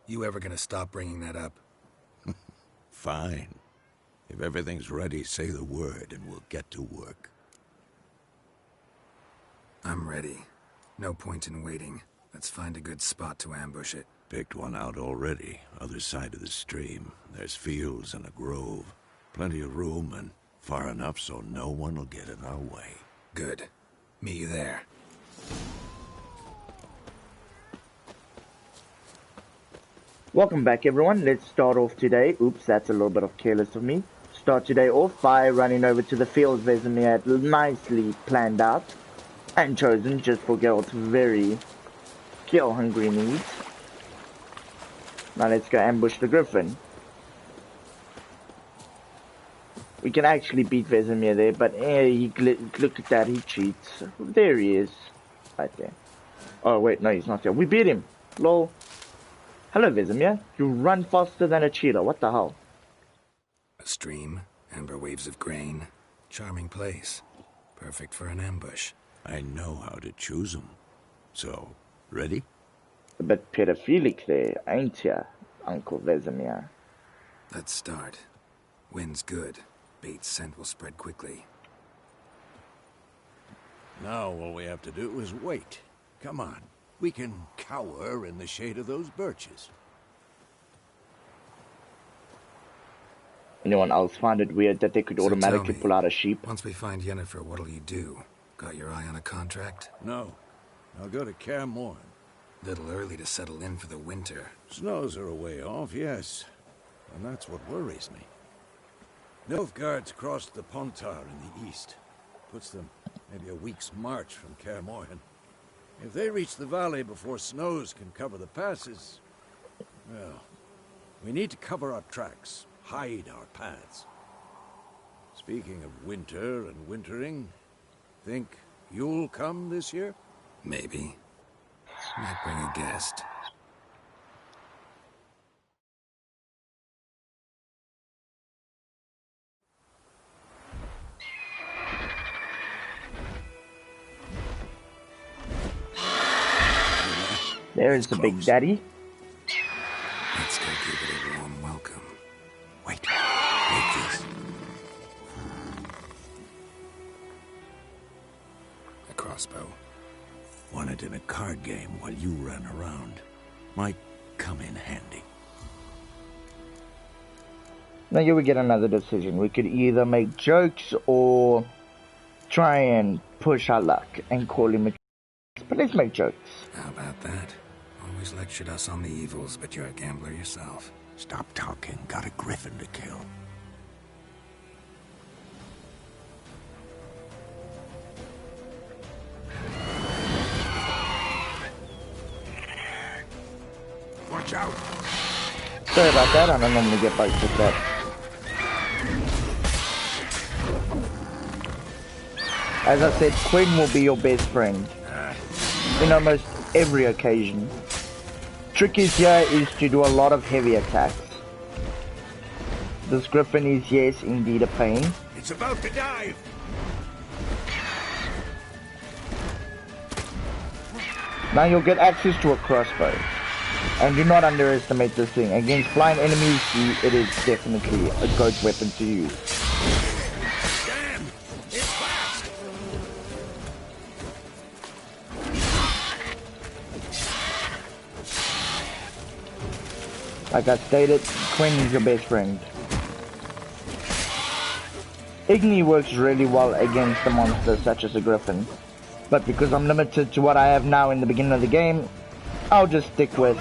You ever gonna stop bringing that up? Fine. If everything's ready, say the word and we'll get to work. I'm ready. No point in waiting. Let's find a good spot to ambush it. Picked one out already. Other side of the stream. There's fields and a grove. Plenty of room and far enough so no one will get in our way. Good. Meet you there. Welcome back, everyone. Let's start off today. Oops, that's a little bit of careless of me. Start today off by running over to the fields Vesemir had nicely planned out and chosen just for Geralt's very kill-hungry needs. Now let's go ambush the Griffin. We can actually beat Vesemir there, but look at that, he cheats. There he is. Right there. Oh wait, no, he's not there. We beat him. Lol. Hello, Vesemir. You run faster than a cheetah. What the hell? A stream, amber waves of grain. Charming place. Perfect for an ambush. I know how to choose them. So, ready? A bit pedophilic there, ain't ya, Uncle Vesemir? Let's start. Wind's good. Bait's scent will spread quickly. Now all we have to do is wait. Come on. We can cower in the shade of those birches. Anyone else find it weird that they could automatically pull out a sheep? Once we find Yennefer, what'll you do? Got your eye on a contract? No. I'll go to Kaer Morhen. Little early to settle in for the winter. Snows are a way off, yes. And that's what worries me. Nilfgaard's crossed the Pontar in the east. Puts them maybe a week's march from Kaer Morhen. If they reach the valley before snows can cover the passes, well, we need to cover our tracks, hide our paths. Speaking of winter and wintering, think you'll come this year? Maybe. Might bring a guest. There's the big daddy. Let's go give it a warm welcome. Wait. Take this. A crossbow. Won it in a card game while you ran around. Might come in handy. Now here we get another decision. We could either make jokes or try and push our luck and call him a... But let's make jokes. How about that? Always lectured us on the evils, but you're a gambler yourself. Stop talking. Got a griffin to kill. Watch out! Sorry about that, I don't normally get bites like that. As I said, Quinn will be your best friend in almost every occasion. Trick is here is to do a lot of heavy attacks. This griffin is, yes, indeed a pain. It's about to dive! Now you'll get access to a crossbow. And do not underestimate this thing. Against flying enemies, it is definitely a good weapon to use. Damn! It's fast! Like I stated, Quinn is your best friend. Igni works really well against the monsters such as a griffin. But because I'm limited to what I have now in the beginning of the game, I'll just stick with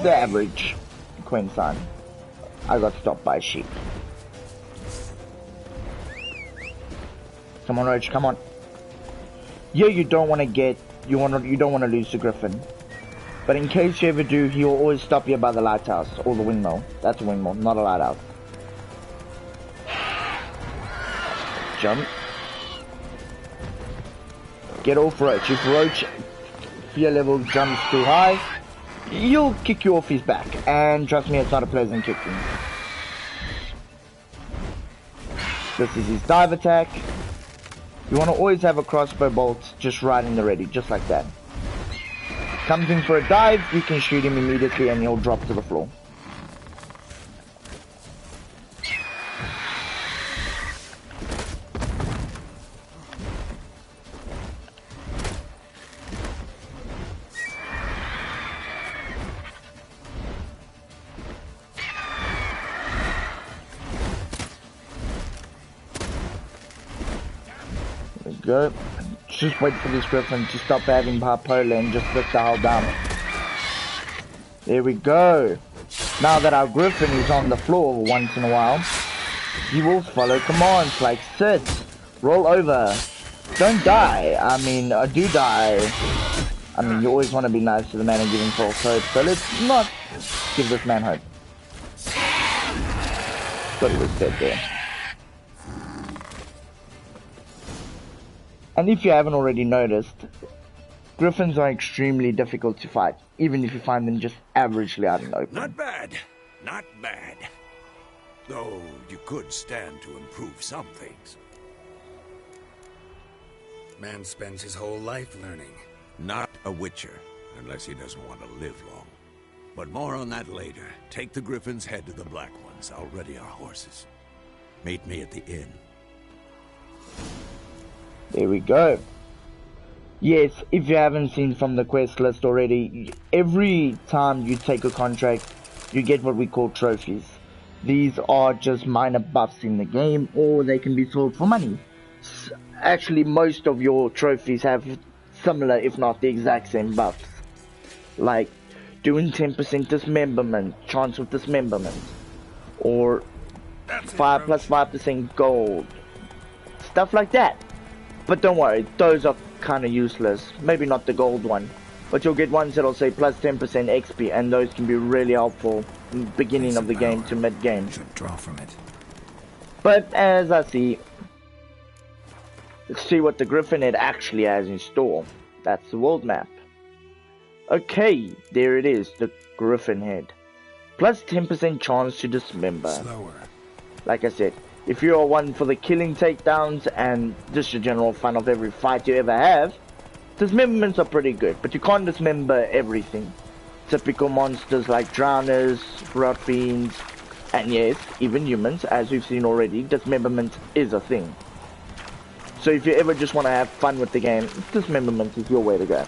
the average Quinn sign. I got stopped by a sheep. Come on, Roach, come on. Yeah, you don't want to you don't want to lose the griffin. But in case you ever do, he'll always stop you by the lighthouse or the windmill. That's a windmill, not a lighthouse. Jump. Get off Roach. If Roach fear level jumps too high, he'll kick you off his back. And trust me, it's not a pleasant kicking. This is his dive attack. You want to always have a crossbow bolt just right in the ready, just like that. Comes in for a dive, you can shoot him immediately and he'll drop to the floor. Go. Just wait for this griffin to stop having bipolar and just put the hell down. There we go. Now that our griffin is on the floor once in a while, he will follow commands like sit, roll over, don't die. I mean, do die. I mean, you always want to be nice to the man and give him false hope, so let's not give this man hope. But he was dead there. And if you haven't already noticed, griffins are extremely difficult to fight, even if you find them just averagely out in the open. Not bad. Not bad. Though you could stand to improve some things. Man spends his whole life learning. Not a witcher, unless he doesn't want to live long. But more on that later. Take the griffin's head to the Black Ones. I'll ready our horses. Meet me at the inn. There we go. Yes, if you haven't seen from the quest list already, every time you take a contract, you get what we call trophies. These are just minor buffs in the game, or they can be sold for money. Actually, most of your trophies have similar, if not the exact same buffs. Like, doing 10% dismemberment, chance of dismemberment, or 5 plus 5% gold. Stuff like that. But don't worry, those are kind of useless. Maybe not the gold one. But you'll get ones that'll say plus 10% XP, and those can be really helpful in the beginning of the game to mid-game. Should draw from it. But as I see, let's see what the Griffin Head actually has in store. That's the world map. Okay, there it is, the Griffin Head. Plus 10% chance to dismember. Slower. Like I said, if you are one for the killing takedowns and just the general fun of every fight you ever have, dismemberments are pretty good, but you can't dismember everything. Typical monsters like drowners, rot fiends, and yes, even humans, as we've seen already, dismemberment is a thing. So if you ever just want to have fun with the game, dismemberment is your way to go.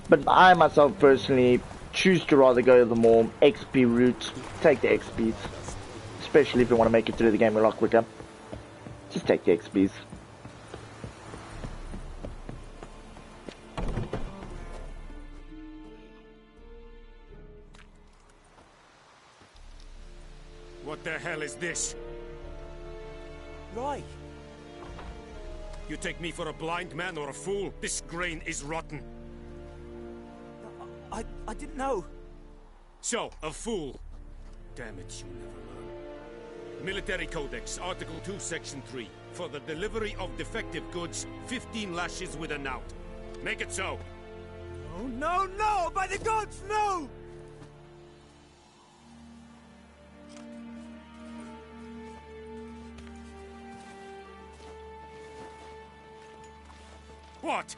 But I myself personally choose to rather go the more XP route. Take the XPs. Especially if you want to make it through the game a lot quicker. Just take the XPs. What the hell is this? Right. You take me for a blind man or a fool? This grain is rotten. I didn't know. So, a fool. Damn it, you never learn. Military Codex, Article 2, Section 3. For the delivery of defective goods, 15 lashes with a knout. Make it so. Oh, no, no! By the gods, no! What?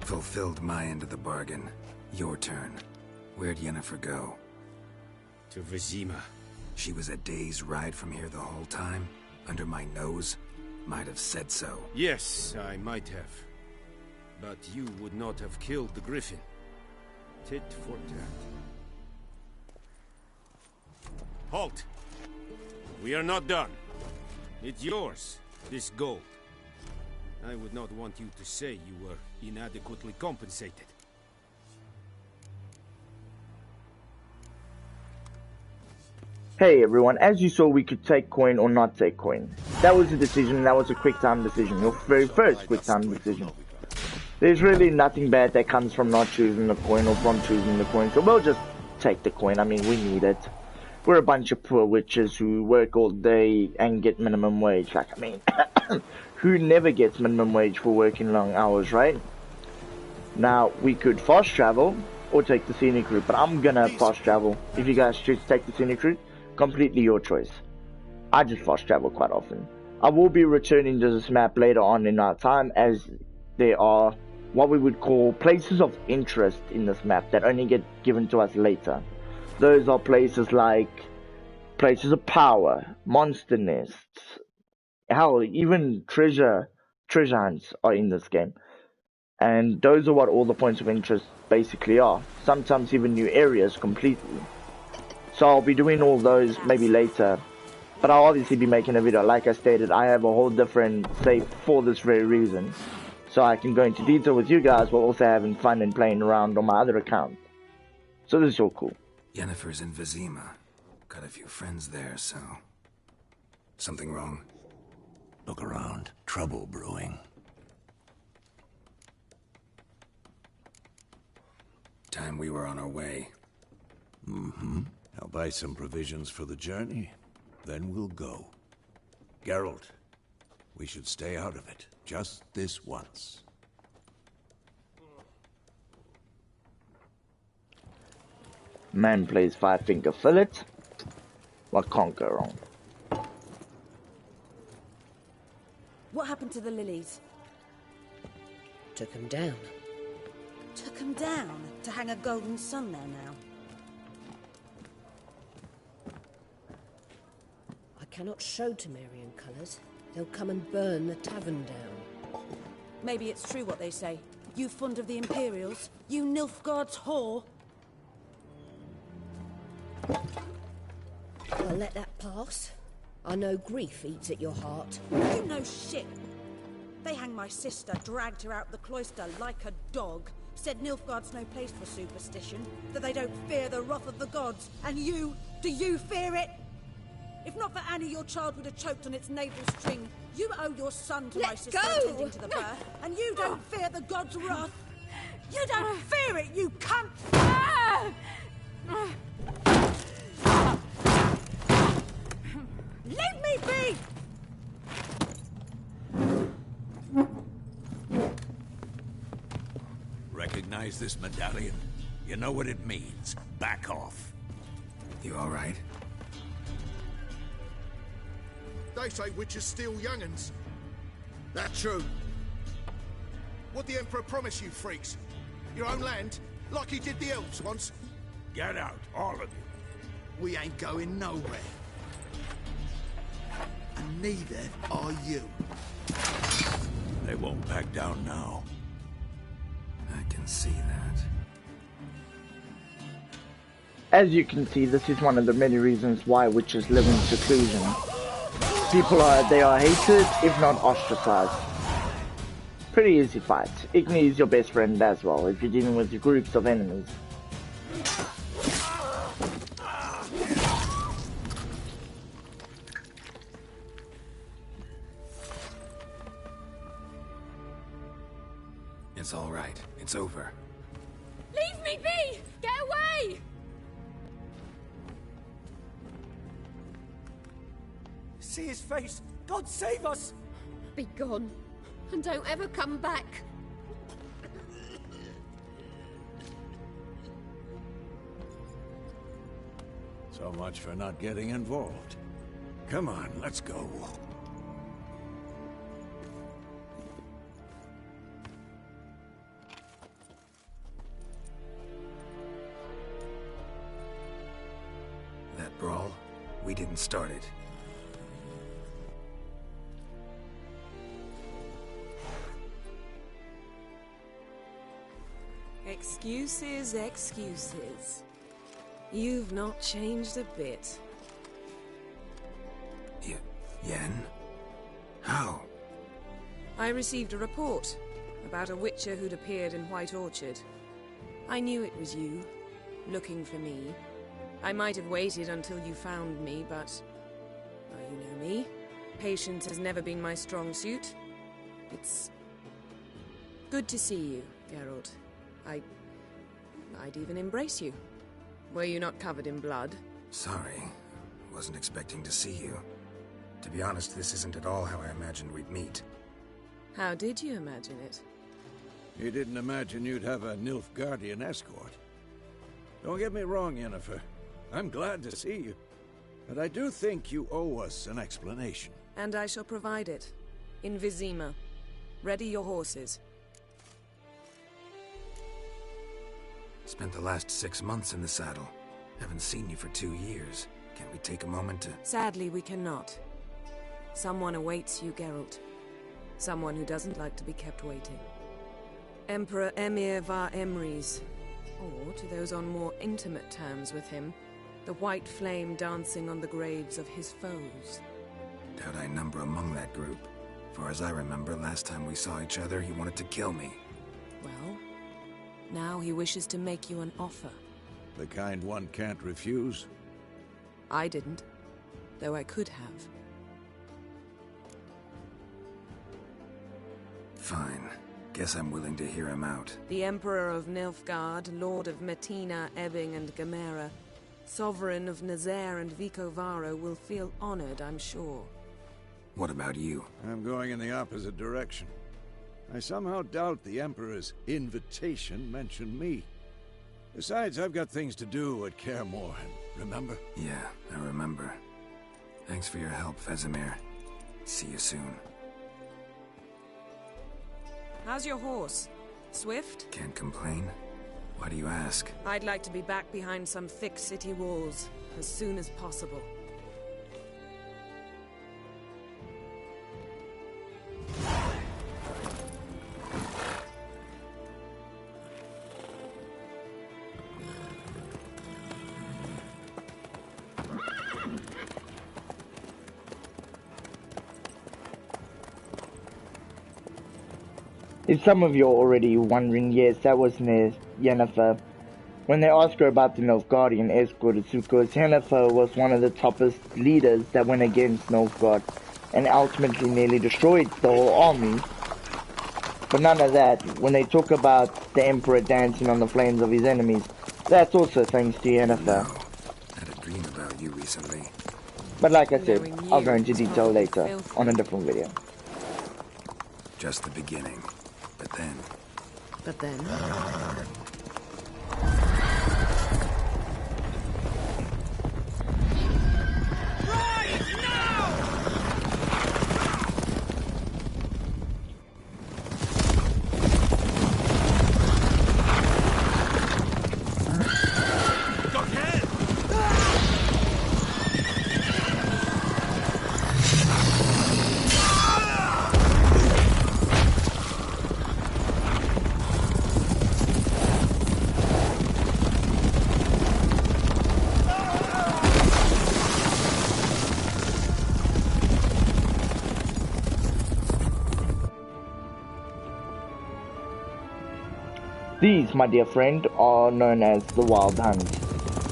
Fulfilled my end of the bargain. Your turn. Where'd Yennefer go? To Vizima. She was a day's ride from here the whole time? Under my nose? Might have said so. Yes, I might have. But you would not have killed the griffin. Tit for tat. Halt! We are not done. It's yours, this gold. I would not want you to say you were inadequately compensated. Hey everyone, as you saw, we could take coin or not take coin. That was a decision, that was a quick time decision, your very first quick time decision. There's really nothing bad that comes from not choosing the coin or from choosing the coin, so we'll just take the coin. I mean, we need it. We're a bunch of poor witches who work all day and get minimum wage. Like, I mean, who never gets minimum wage for working long hours, right? Now, we could fast travel or take the scenic route, but I'm gonna fast travel. If you guys choose to take the scenic route, completely your choice. I just fast travel quite often. I will be returning to this map later on in our time, as there are what we would call places of interest in this map that only get given to us later. Those are places like places of power, monster nests, hell, even treasure hunts are in this game. And those are what all the points of interest basically are. Sometimes even new areas completely. So I'll be doing all those maybe later. But I'll obviously be making a video. Like I stated, I have a whole different save for this very reason. So I can go into detail with you guys while also having fun and playing around on my other account. So this is all cool. Yennefer's in Vizima. Got a few friends there, so... Something wrong? Look around. Trouble brewing. Time we were on our way. Mm-hmm. I'll buy some provisions for the journey. Then we'll go. Geralt, we should stay out of it. Just this once. Man plays Five-Finger Fillet. What can't go wrong? What happened to the lilies? Took them down. Took them down to hang a golden sun there now. I cannot show Temerian colours. They'll come and burn the tavern down. Maybe it's true what they say. You fond of the Imperials? You Nilfgaard's whore? I'll let that pass. I know grief eats at your heart. You know shit. They hanged my sister, dragged her out the cloister like a dog. Said Nilfgaard's no place for superstition, that they don't fear the wrath of the gods. And you, do you fear it? If not for Annie, your child would have choked on its navel string. You owe your son to my sister attending to the birth, and you don't fear the gods' wrath. You don't fear it, you cunt! Leave me be! Recognize this medallion? You know what it means. Back off. You all right? They say witches steal young'uns. That true. What'd the Emperor promise you, freaks? Your own land? Like he did the elves once? Get out, all of you. We ain't going nowhere. And neither are you. They won't back down now. I can see that. As you can see, this is one of the many reasons why witches live in seclusion. People they are hated, if not ostracized. Pretty easy fight. Igni is your best friend as well, if you're dealing with groups of enemies. It's all right. It's over. Leave me be! Get away! See his face! God save us! Be gone, and don't ever come back. So much for not getting involved. Come on, let's go. That brawl, we didn't start it. Excuses, excuses. You've not changed a bit. Yen? How? I received a report about a witcher who'd appeared in White Orchard. I knew it was you, looking for me. I might have waited until you found me, but... well, you know me. Patience has never been my strong suit. It's... good to see you, Geralt. I'd even embrace you. Were you not covered in blood? Sorry. Wasn't expecting to see you. To be honest, this isn't at all how I imagined we'd meet. How did you imagine it? You didn't imagine you'd have a Nilfgaardian escort. Don't get me wrong, Yennefer. I'm glad to see you. But I do think you owe us an explanation. And I shall provide it. In Vizima. Ready your horses. Spent the last 6 months in the saddle. Haven't seen you for 2 years. Can't we take a moment to... Sadly, we cannot. Someone awaits you, Geralt. Someone who doesn't like to be kept waiting. Emperor Emhyr var Emreis. Or, to those on more intimate terms with him, the white flame dancing on the graves of his foes. Doubt I number among that group. Far as I remember, last time we saw each other, he wanted to kill me. Well, now he wishes to make you an offer. The kind one can't refuse? I didn't, though I could have. Fine. Guess I'm willing to hear him out. The Emperor of Nilfgaard, Lord of Metina, Ebbing, and Gamera, Sovereign of Nazaire and Vicovaro will feel honored, I'm sure. What about you? I'm going in the opposite direction. I somehow doubt the Emperor's invitation mentioned me. Besides, I've got things to do at Kaer Morhen, remember? Yeah, I remember. Thanks for your help, Vesemir. See you soon. How's your horse? Swift? Can't complain. Why do you ask? I'd like to be back behind some thick city walls as soon as possible. If some of you are already wondering, yes, that was Yennefer. When they asked her about the Nilfgaardian escort, it's because Yennefer was one of the toppest leaders that went against Nilfgaard and ultimately nearly destroyed the whole army. But none of that. When they talk about the Emperor dancing on the flames of his enemies, that's also thanks to Yennefer. I had a dream about you recently. But like I said, I'll go into detail later on a different video. Just the beginning. But then? These, my dear friend, are known as the Wild Hunt.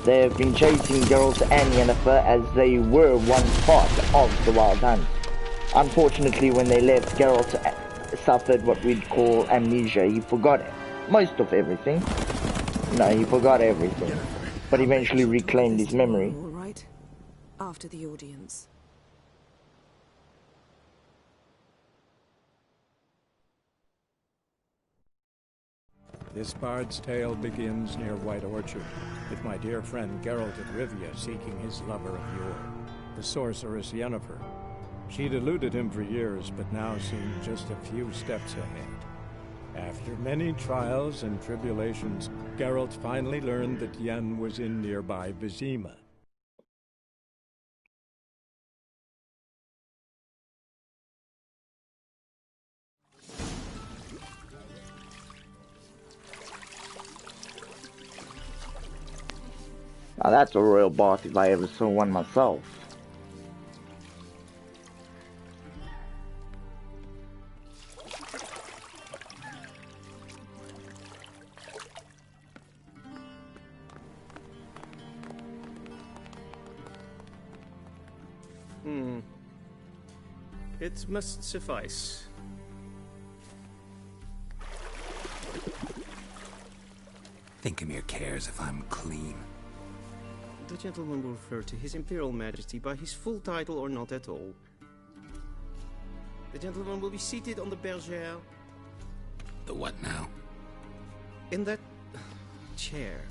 They have been chasing Geralt and Yennefer as they were once part of the Wild Hunt. Unfortunately, when they left, Geralt suffered what we'd call amnesia. He forgot most of everything. No, he forgot everything, but eventually reclaimed his memory. All right. After the audience. This bard's tale begins near White Orchard, with my dear friend Geralt of Rivia seeking his lover of yore. the sorceress Yennefer. She'd eluded him for years, but now seemed just a few steps ahead. After many trials and tribulations, Geralt finally learned that Yen was in nearby Vizima. Now that's a royal bath if I ever saw one myself. It must suffice. Thinkamere cares if I'm clean. The gentleman will refer to His Imperial Majesty by his full title or not at all. The gentleman will be seated on the bergère. The what now? In that chair.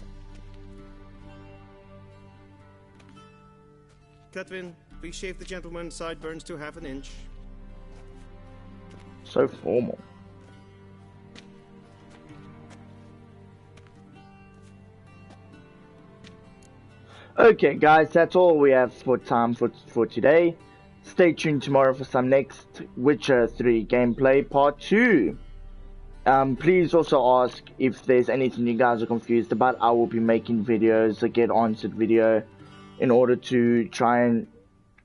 Cletwin, please shave the gentleman's sideburns to ½ an inch. So formal. Okay guys, that's all we have for time for today. Stay tuned tomorrow for some next Witcher 3 gameplay part 2. Please also ask if there's anything you guys are confused about. I will be making videos, a get answered video, in order to try and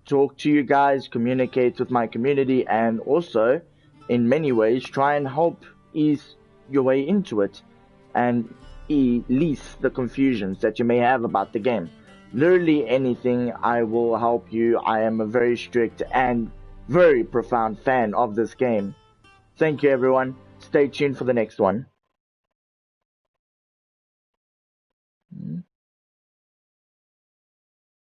talk to you guys, communicate with my community, and also in many ways try and help ease your way into it and ease the confusions that you may have about the game. Literally anything, I will help you. I am a very strict and very profound fan of this game. Thank you everyone. Stay tuned for the next one.